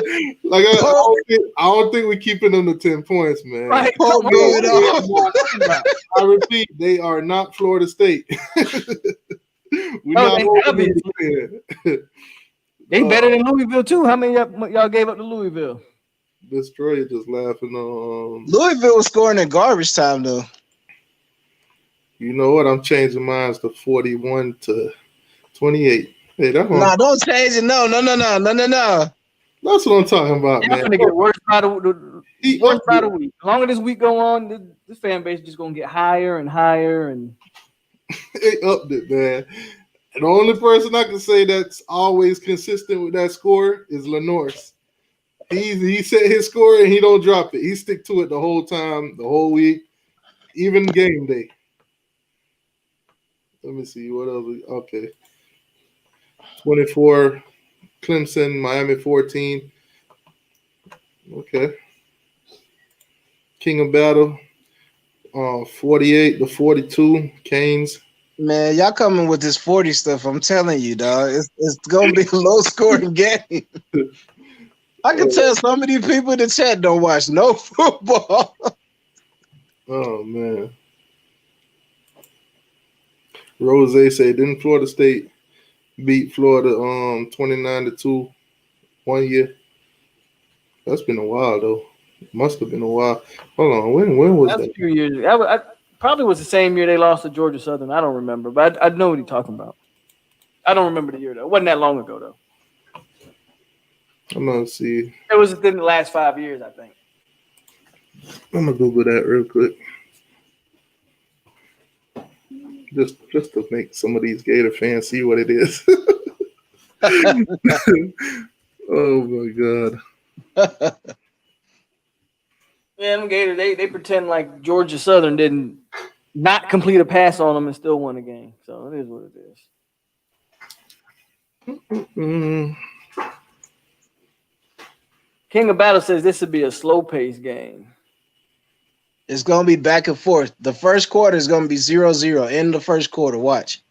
don't think we're keeping them to 10 points, man. Right, I repeat, they are not Florida State. They better than Louisville too. How many y'all gave up to Louisville? Destroyer just laughing on. Louisville was scoring in garbage time though. You know what? I'm changing mine to 41-28. Hey, that's don't change it. No. That's what I'm talking about, man. Gonna get worse by the week. The longer this week go on, this fan base is just gonna get higher and higher and. They upped it, man. And the only person I can say that's always consistent with that score is Lenorse. He set his score and he don't drop it. He stick to it the whole time, the whole week, even game day. Let me see what else. Okay, 24 Clemson, Miami 14. Okay. King of Battle, 48-42 Canes. Man, y'all coming with this 40 stuff. I'm telling you, dog. It's gonna be a low scoring game. I can tell some of these people in the chat don't watch no football. Oh man. Rose said, didn't Florida State beat Florida 29-2 1 year? That's been a while though. Must have been a while. Hold on, when was that? A few years. I probably was the same year they lost to Georgia Southern. I don't remember, but I know what he's talking about. I don't remember the year though. It wasn't that long ago though. I'm gonna see. It was within the last 5 years, I think. I'm gonna Google that real quick. Just to make some of these Gator fans see what it is. Oh my God. Yeah, them Gators, they pretend like Georgia Southern didn't not complete a pass on them and still won the game. So it is what it is. Mm, King of Battle says this would be a slow-paced game. It's gonna be back and forth. The first quarter is gonna be 0-0. In the first quarter, watch.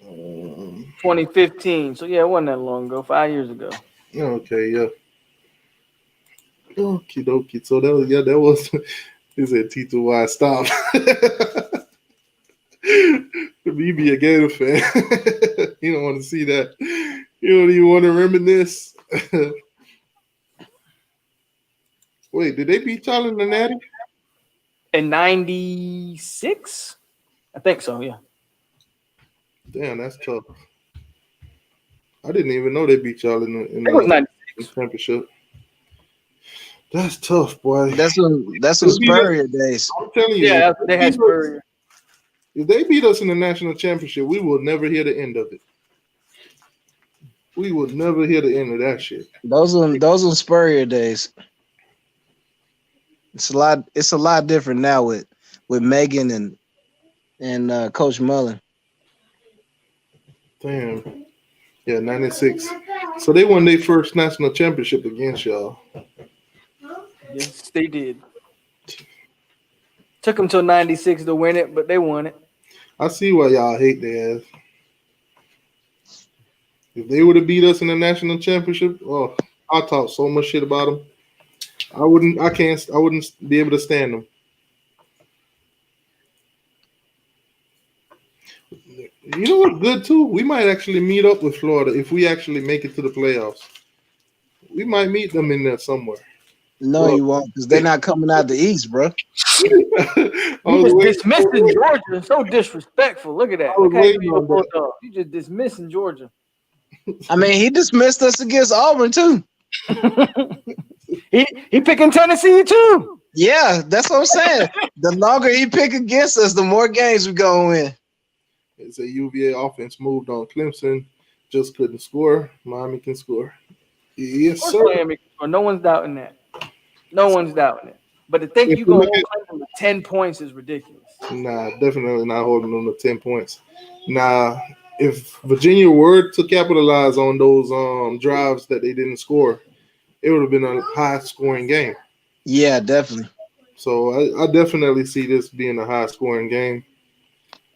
2015. So yeah, it wasn't that long ago. 5 years ago. okay, yeah. Okie dokie. So that was he said T2Y stop. Me be a Gator fan. You don't want to see that. You don't even want to reminisce. Wait, did they beat y'all in the Natty? In 96? I think so, yeah. Damn, that's tough. I didn't even know they beat y'all in I think it was the 96. championship. That's tough, boy. That's some Spurrier days. I'm telling you. Yeah, they had Spurrier. If they beat us in the national championship, we will never hear the end of it. We will never hear the end of that shit. Those are Spurrier days. It's a lot different now with Megan and Coach Mullen. Damn. Yeah, 96. So they won their first national championship against y'all. Yes, they did. Took them till 96 to win it, but they won it. I see why y'all hate their ass. If they would have beat us in the national championship, oh, I talk so much shit about them. I wouldn't be able to stand them. You know what's good too? We might actually meet up with Florida if we actually make it to the playoffs. We might meet them in there somewhere. No, you won't, because they're not coming out the East, bro. You just dismissing Georgia. So disrespectful. Look at that. Look how you just dismissing Georgia. I mean, he dismissed us against Auburn too. he picking Tennessee too. Yeah, that's what I'm saying. The longer he pick against us, the more games we go win. It's a UVA offense moved on Clemson, just couldn't score. Miami can score. Yes, sir. Miami, no one's doubting that. No one's doubting it. But to think you go hold 10 points is ridiculous. Nah, definitely not holding them to 10 points. Nah, if Virginia were to capitalize on those drives that they didn't score, it would have been a high-scoring game. Yeah, definitely. So I definitely see this being a high-scoring game.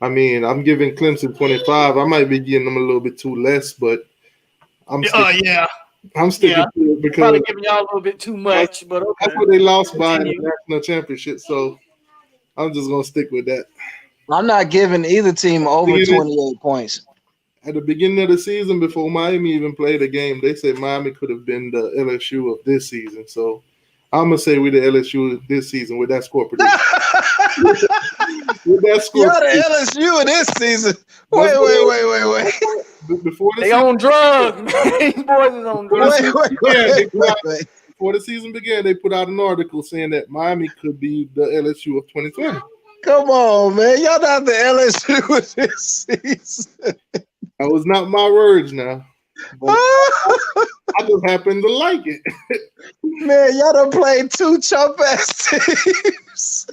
I mean, I'm giving Clemson 25. I might be giving them a little bit too less, but I'm sticking to it because probably giving y'all a little bit too much, but okay. That's what they lost by in the national championship. So I'm just gonna stick with that. I'm not giving either team over 28 points. At the beginning of the season, before Miami even played a game, they said Miami could have been the LSU of this season. So I'm gonna say we're the LSU this season with that score prediction. With that score, you're the LSU of this season. Wait. Before they on drugs, man. These boys is on drugs. Before the season began, they put out an article saying that Miami could be the LSU of 2020. Come on, man. Y'all not the LSU of this season. That was not my words now. I just happen to like it. Man, y'all done played 2 chump-ass teams.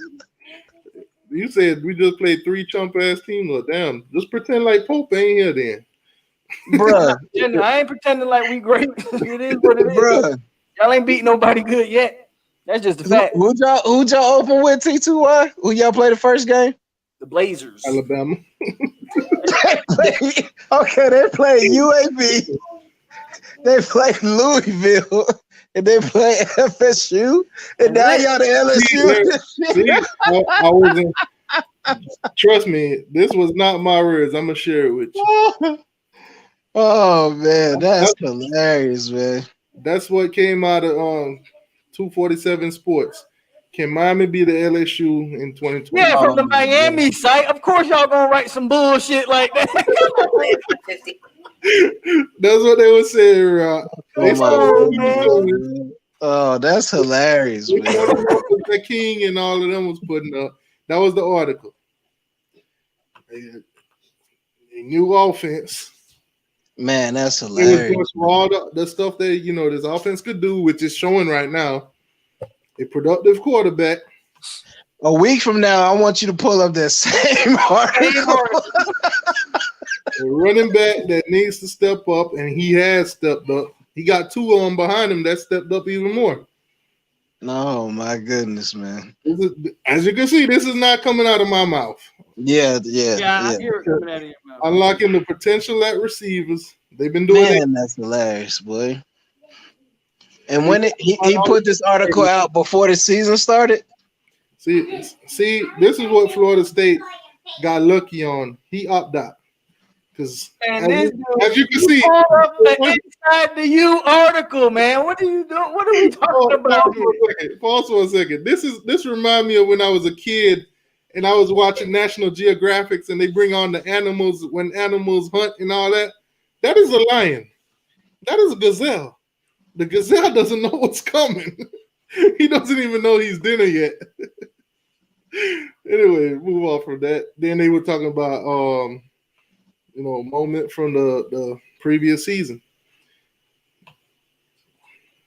You said we just played 3 chump-ass teams. Well, damn. Just pretend like Pope ain't here then. Bruh. I ain't pretending like we great. It is what it is. Bruh. Y'all ain't beating nobody good yet. That's just the fact. Who'd y'all open with, T2Y? Who y'all play the first game? The Blazers. Alabama. They played UAB. They played Louisville. And they play FSU. And now y'all the LSU. I wasn't. Trust me, this was not my words. I'm going to share it with you. Oh, man. That's hilarious, man. That's what came out of 247 Sports. Can Miami be the LSU in 2020? Yeah, from the Oh, Miami site. Of course, y'all gonna write some bullshit like that. That's what they were saying, Rock. They Come said on, man. Oh, that's hilarious, man. that King and all of them was putting up. That was the article. A new offense. Man, that's It was hilarious. going for all the stuff that this offense could do, which is showing right now. A productive quarterback. A week from now, I want you to pull up that same article. A running back that needs to step up, and he has stepped up. He got two of them behind him that stepped up even more. Oh my goodness, man. As you can see, this is not coming out of my mouth. Yeah, I hear it coming out of your mouth. Unlocking the potential at receivers. They've been doing it. Man, that's hilarious, boy. And when he put this article out before the season started. See, this is what Florida State got lucky on. He opted out. Because as you can see, up the Inside the U article, man. What are you doing? What are we talking about here? Pause for a second. This reminds me of when I was a kid and I was watching National Geographics and they bring on the animals when animals hunt and all that. That is a lion. That is a gazelle. The gazelle doesn't know what's coming. He doesn't even know he's dinner yet. Anyway, move on from that. Then they were talking about moment from the previous season.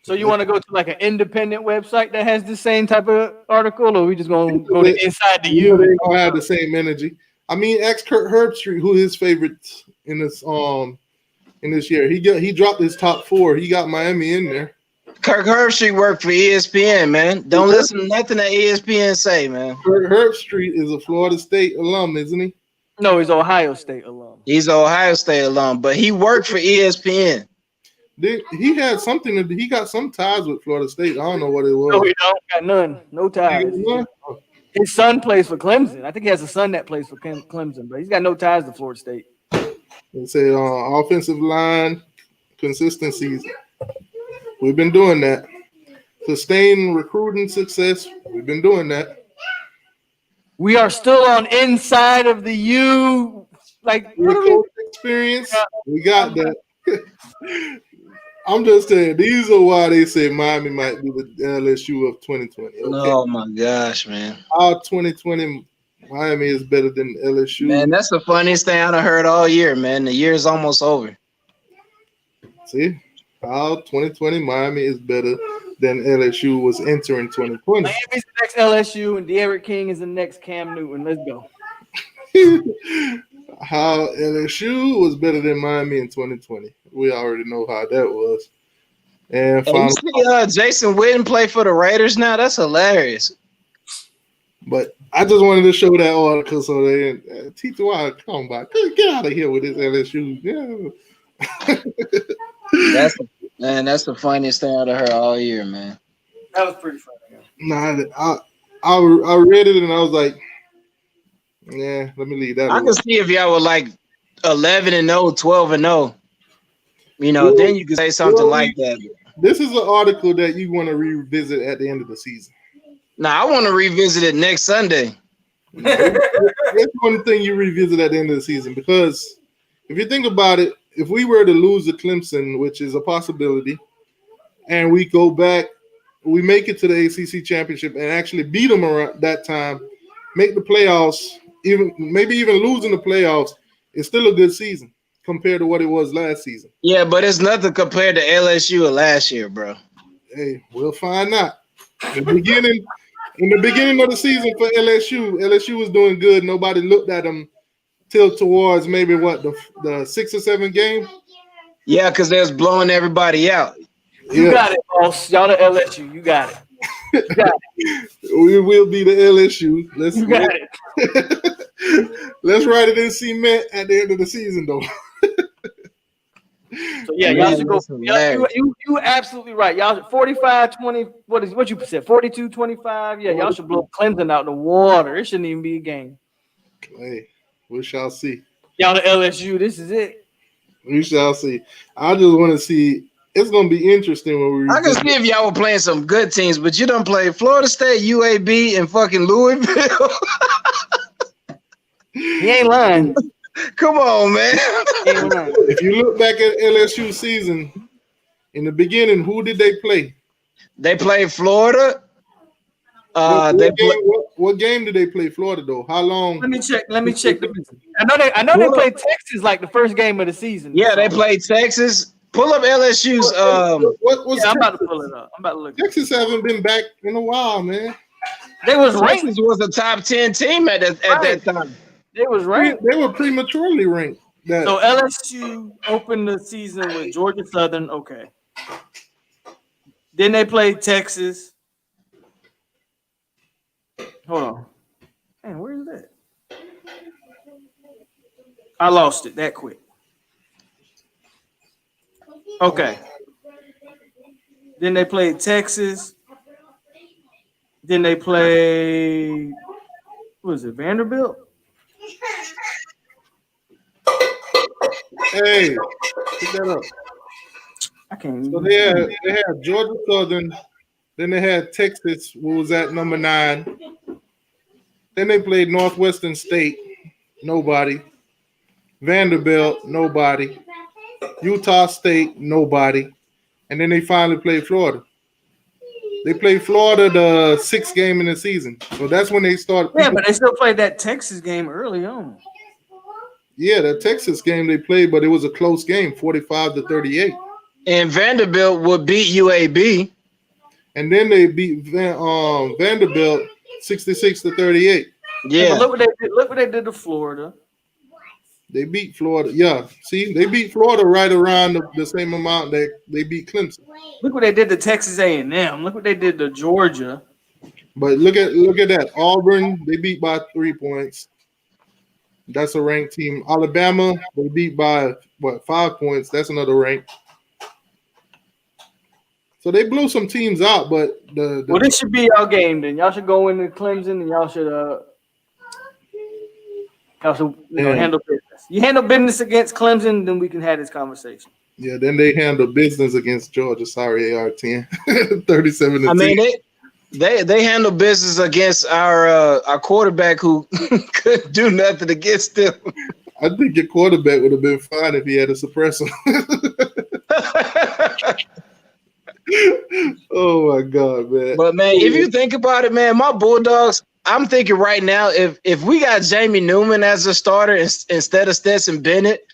So you want to go to like an independent website that has the same type of article, or we just gonna go to Inside the U? They don't have the same energy. I mean, ask Kurt Herbstreit who his favorites in this year. He dropped his top 4. He got Miami in there. Kirk Herbstreit worked for ESPN, man. Don't listen to nothing that ESPN say, man. Kurt Herbstreit is a Florida State alum, isn't he? No, he's Ohio State alum. He's an Ohio State alum, but he worked for ESPN. He had something. He got some ties with Florida State. I don't know what it was. No, he don't got none. No ties. His son plays for Clemson. I think he has a son that plays for Clemson, but he's got no ties to Florida State. They say offensive line consistencies. We've been doing that. Sustained recruiting success. We've been doing that. We are still on Inside of the U. Like what are we? Experience. We got that. I'm just saying these are why they say Miami might be the LSU of 2020. Okay? Oh my gosh, man! Our 2020 Miami is better than LSU. Man, that's the funniest thing I've heard all year, man. The year is almost over. See, our 2020 Miami is better than LSU was entering 2020. Miami's the next LSU, and De'Aaron King is the next Cam Newton. Let's go. How LSU was better than Miami in 2020. We already know how that was. And you see, Jason Witten play for the Raiders now. That's hilarious. But I just wanted to show that article so they T2Y, come by, get out of here with this LSU. Yeah. That's the funniest thing I've heard all year, man. That was pretty funny. Nah, I read it and I was like, yeah, let me leave that. I can see if y'all were like 11-0, 12-0. Then you could say something like that. This is an article that you want to revisit at the end of the season. Now, I want to revisit it next Sunday. That's one thing you revisit at the end of the season because if you think about it, if we were to lose to Clemson, which is a possibility, and we go back, we make it to the ACC championship and actually beat them around that time, make the playoffs, maybe even losing the playoffs, it's still a good season compared to what it was last season. Yeah, but it's nothing compared to LSU of last year, bro. Hey, we'll find out. In the beginning of the season for LSU was doing good. Nobody looked at them till towards maybe the 6 or 7 game. Yeah, because they was blowing everybody out. You got it, boss. Y'all the LSU. You got it. You got it. We will be the LSU. You got it. Let's write it in cement at the end of the season, though. So yeah, y'all should go. You absolutely right. Y'all should 45-20. What you said? 42-25. Yeah, y'all should blow Clemson out the water. It shouldn't even be a game. Hey, we shall see. Y'all the LSU. This is it. We shall see. I just want to see it's gonna be interesting when we. I can see if y'all were playing some good teams, but you don't play Florida State, UAB, and fucking Louisville. He ain't lying. Come on, man. He ain't lying. If you look back at LSU season in the beginning, who did they play? They played Florida. What game did they play Florida though? How long? Let me check. I know they played Texas like the first game of the season. Yeah, they played Texas. Pull up LSU's. What was? Yeah, I'm about to pull it up. I'm about to look. Texas haven't been back in a while, man. They was ranked. Texas was a top 10 team at that time. They was ranked. They were prematurely ranked. So LSU opened the season with Georgia Southern. Okay. Then they played Texas. Hold on. Man, where is that? I lost it that quick. Okay. Then they played Texas. Then they played, what was it, Vanderbilt? Hey, pick that up. I can't. So they had Georgia Southern, then they had Texas, who was at number 9. Then they played Northwestern State, nobody. Vanderbilt, nobody. Utah State, nobody. And then they finally played Florida. They played Florida the 6th game in the season. So that's when they started. Yeah, but they still played that Texas game early on. Yeah, the Texas game they played, but it was a close game, 45-38. And Vanderbilt would beat UAB. And then they beat Vanderbilt 66-38. Yeah. But look what they did. Look what they did to Florida. They beat Florida. Yeah, see, they beat Florida right around the same amount that they beat Clemson. Look what they did to Texas A&M. Look what they did to Georgia. But look at that. Auburn, they beat by 3 points. That's a ranked team. Alabama, they beat by 5 points. That's another rank. So they blew some teams out, but well, this should be our game then. Y'all should go into Clemson and y'all should handle business. You handle business against Clemson, then we can have this conversation. Yeah, then they handle business against Georgia. Sorry, AR-10. 37-10. I mean, they handle business against our quarterback who couldn't do nothing against them. I think your quarterback would have been fine if he had a suppressor. Oh my God, man. But man, if you think about it, man, my Bulldogs, I'm thinking right now, if we got Jamie Newman as a starter instead of Stetson Bennett,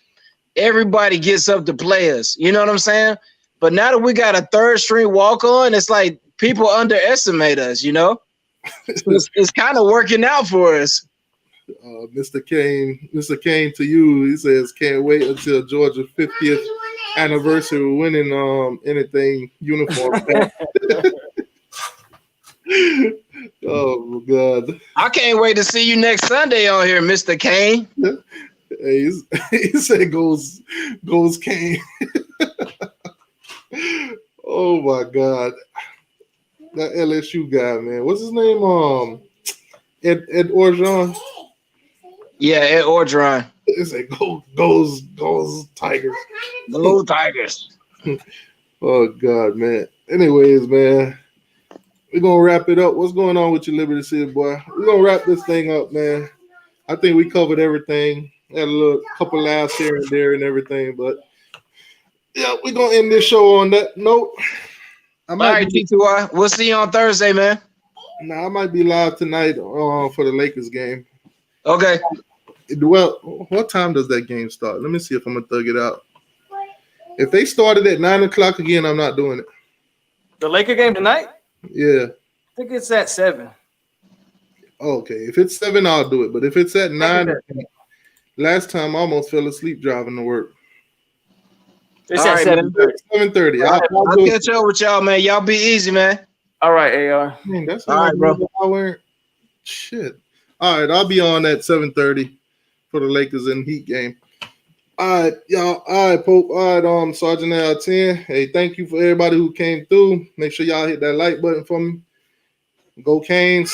everybody gets up to play us. You know what I'm saying? But now that we got a third string walk on, it's like people underestimate us, you know? It's kind of working out for us. Mr. Kane to you, he says, can't wait until Georgia's 50th anniversary winning anything uniform. Oh my God! I can't wait to see you next Sunday on here, Mr. Kane. Hey, he said goes Kane. Oh my God! That LSU guy, man. What's his name? Ed Orgeron. Yeah, Ed Orgeron. He said goes Tigers. Go Tigers. Oh God, man. Anyways, man. We're going to wrap it up. What's going on with your Liberty City, boy? We're going to wrap this thing up, man. I think we covered everything. Had a couple laughs here and there and everything. But, yeah, we're going to end this show on that note. All right, T2Y. We'll see you on Thursday, man. Nah, I might be live tonight for the Lakers game. Okay. Well, what time does that game start? Let me see if I'm going to thug it out. If they started at 9 o'clock again, I'm not doing it. The Laker game tonight? Yeah. I think it's at 7. Okay. If it's 7, I'll do it. But if it's at 9, last time I almost fell asleep driving to work. It's at 7:30. 7:30. I'll catch up with y'all, man. Y'all be easy, man. All right, AR. Man, that's all right, bro. Shit. All right, I'll be on at 7:30 for the Lakers and Heat game. All right, y'all. All right, Pope. All right, Sergeant L10. Hey, thank you for everybody who came through. Make sure y'all hit that like button for me. Go Canes.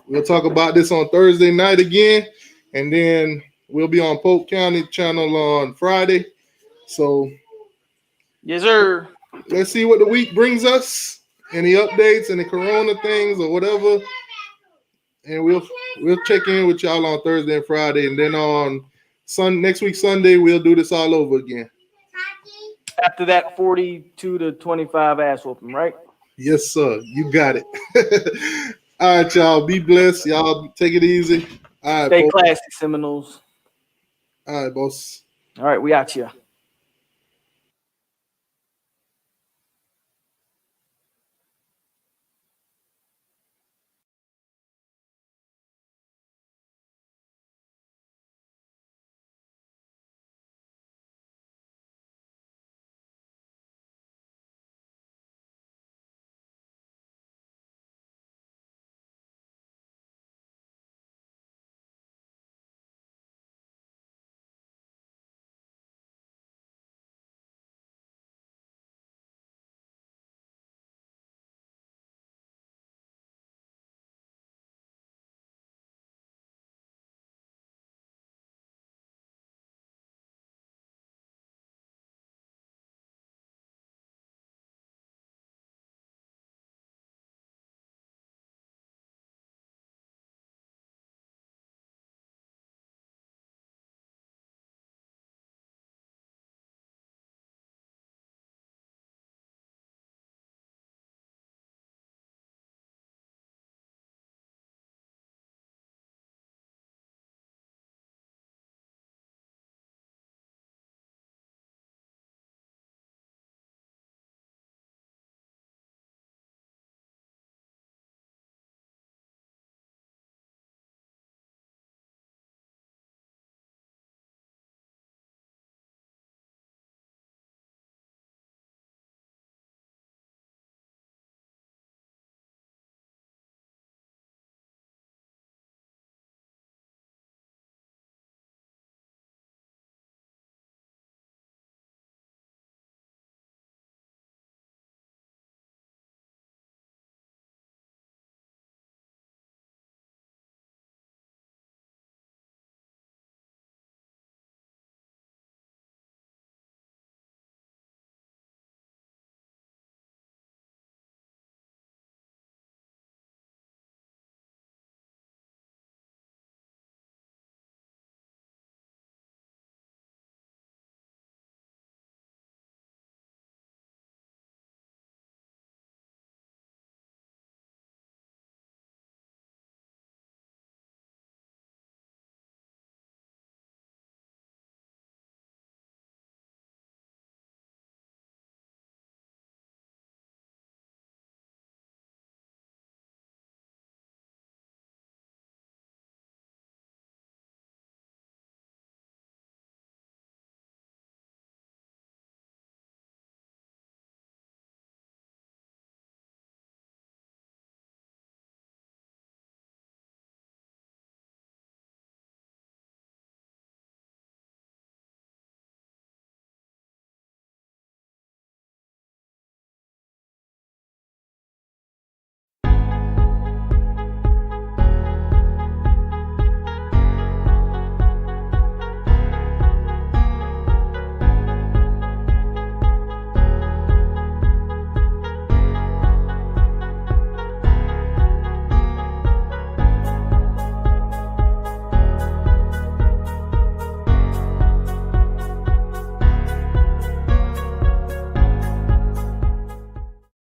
We'll talk about this on Thursday night again, and then we'll be on Polk County channel on Friday. So Yes, sir. Let's see what the week brings us. Any updates, any corona things or whatever. And we'll check in with y'all on Thursday and Friday. And then on next week, Sunday, we'll do this all over again. After that 42-25 ass whooping, right? Yes, sir. You got it. All right, y'all. Be blessed. Y'all take it easy. All right, Stay folks. classy, Seminoles. All right, boss. All right, we out here.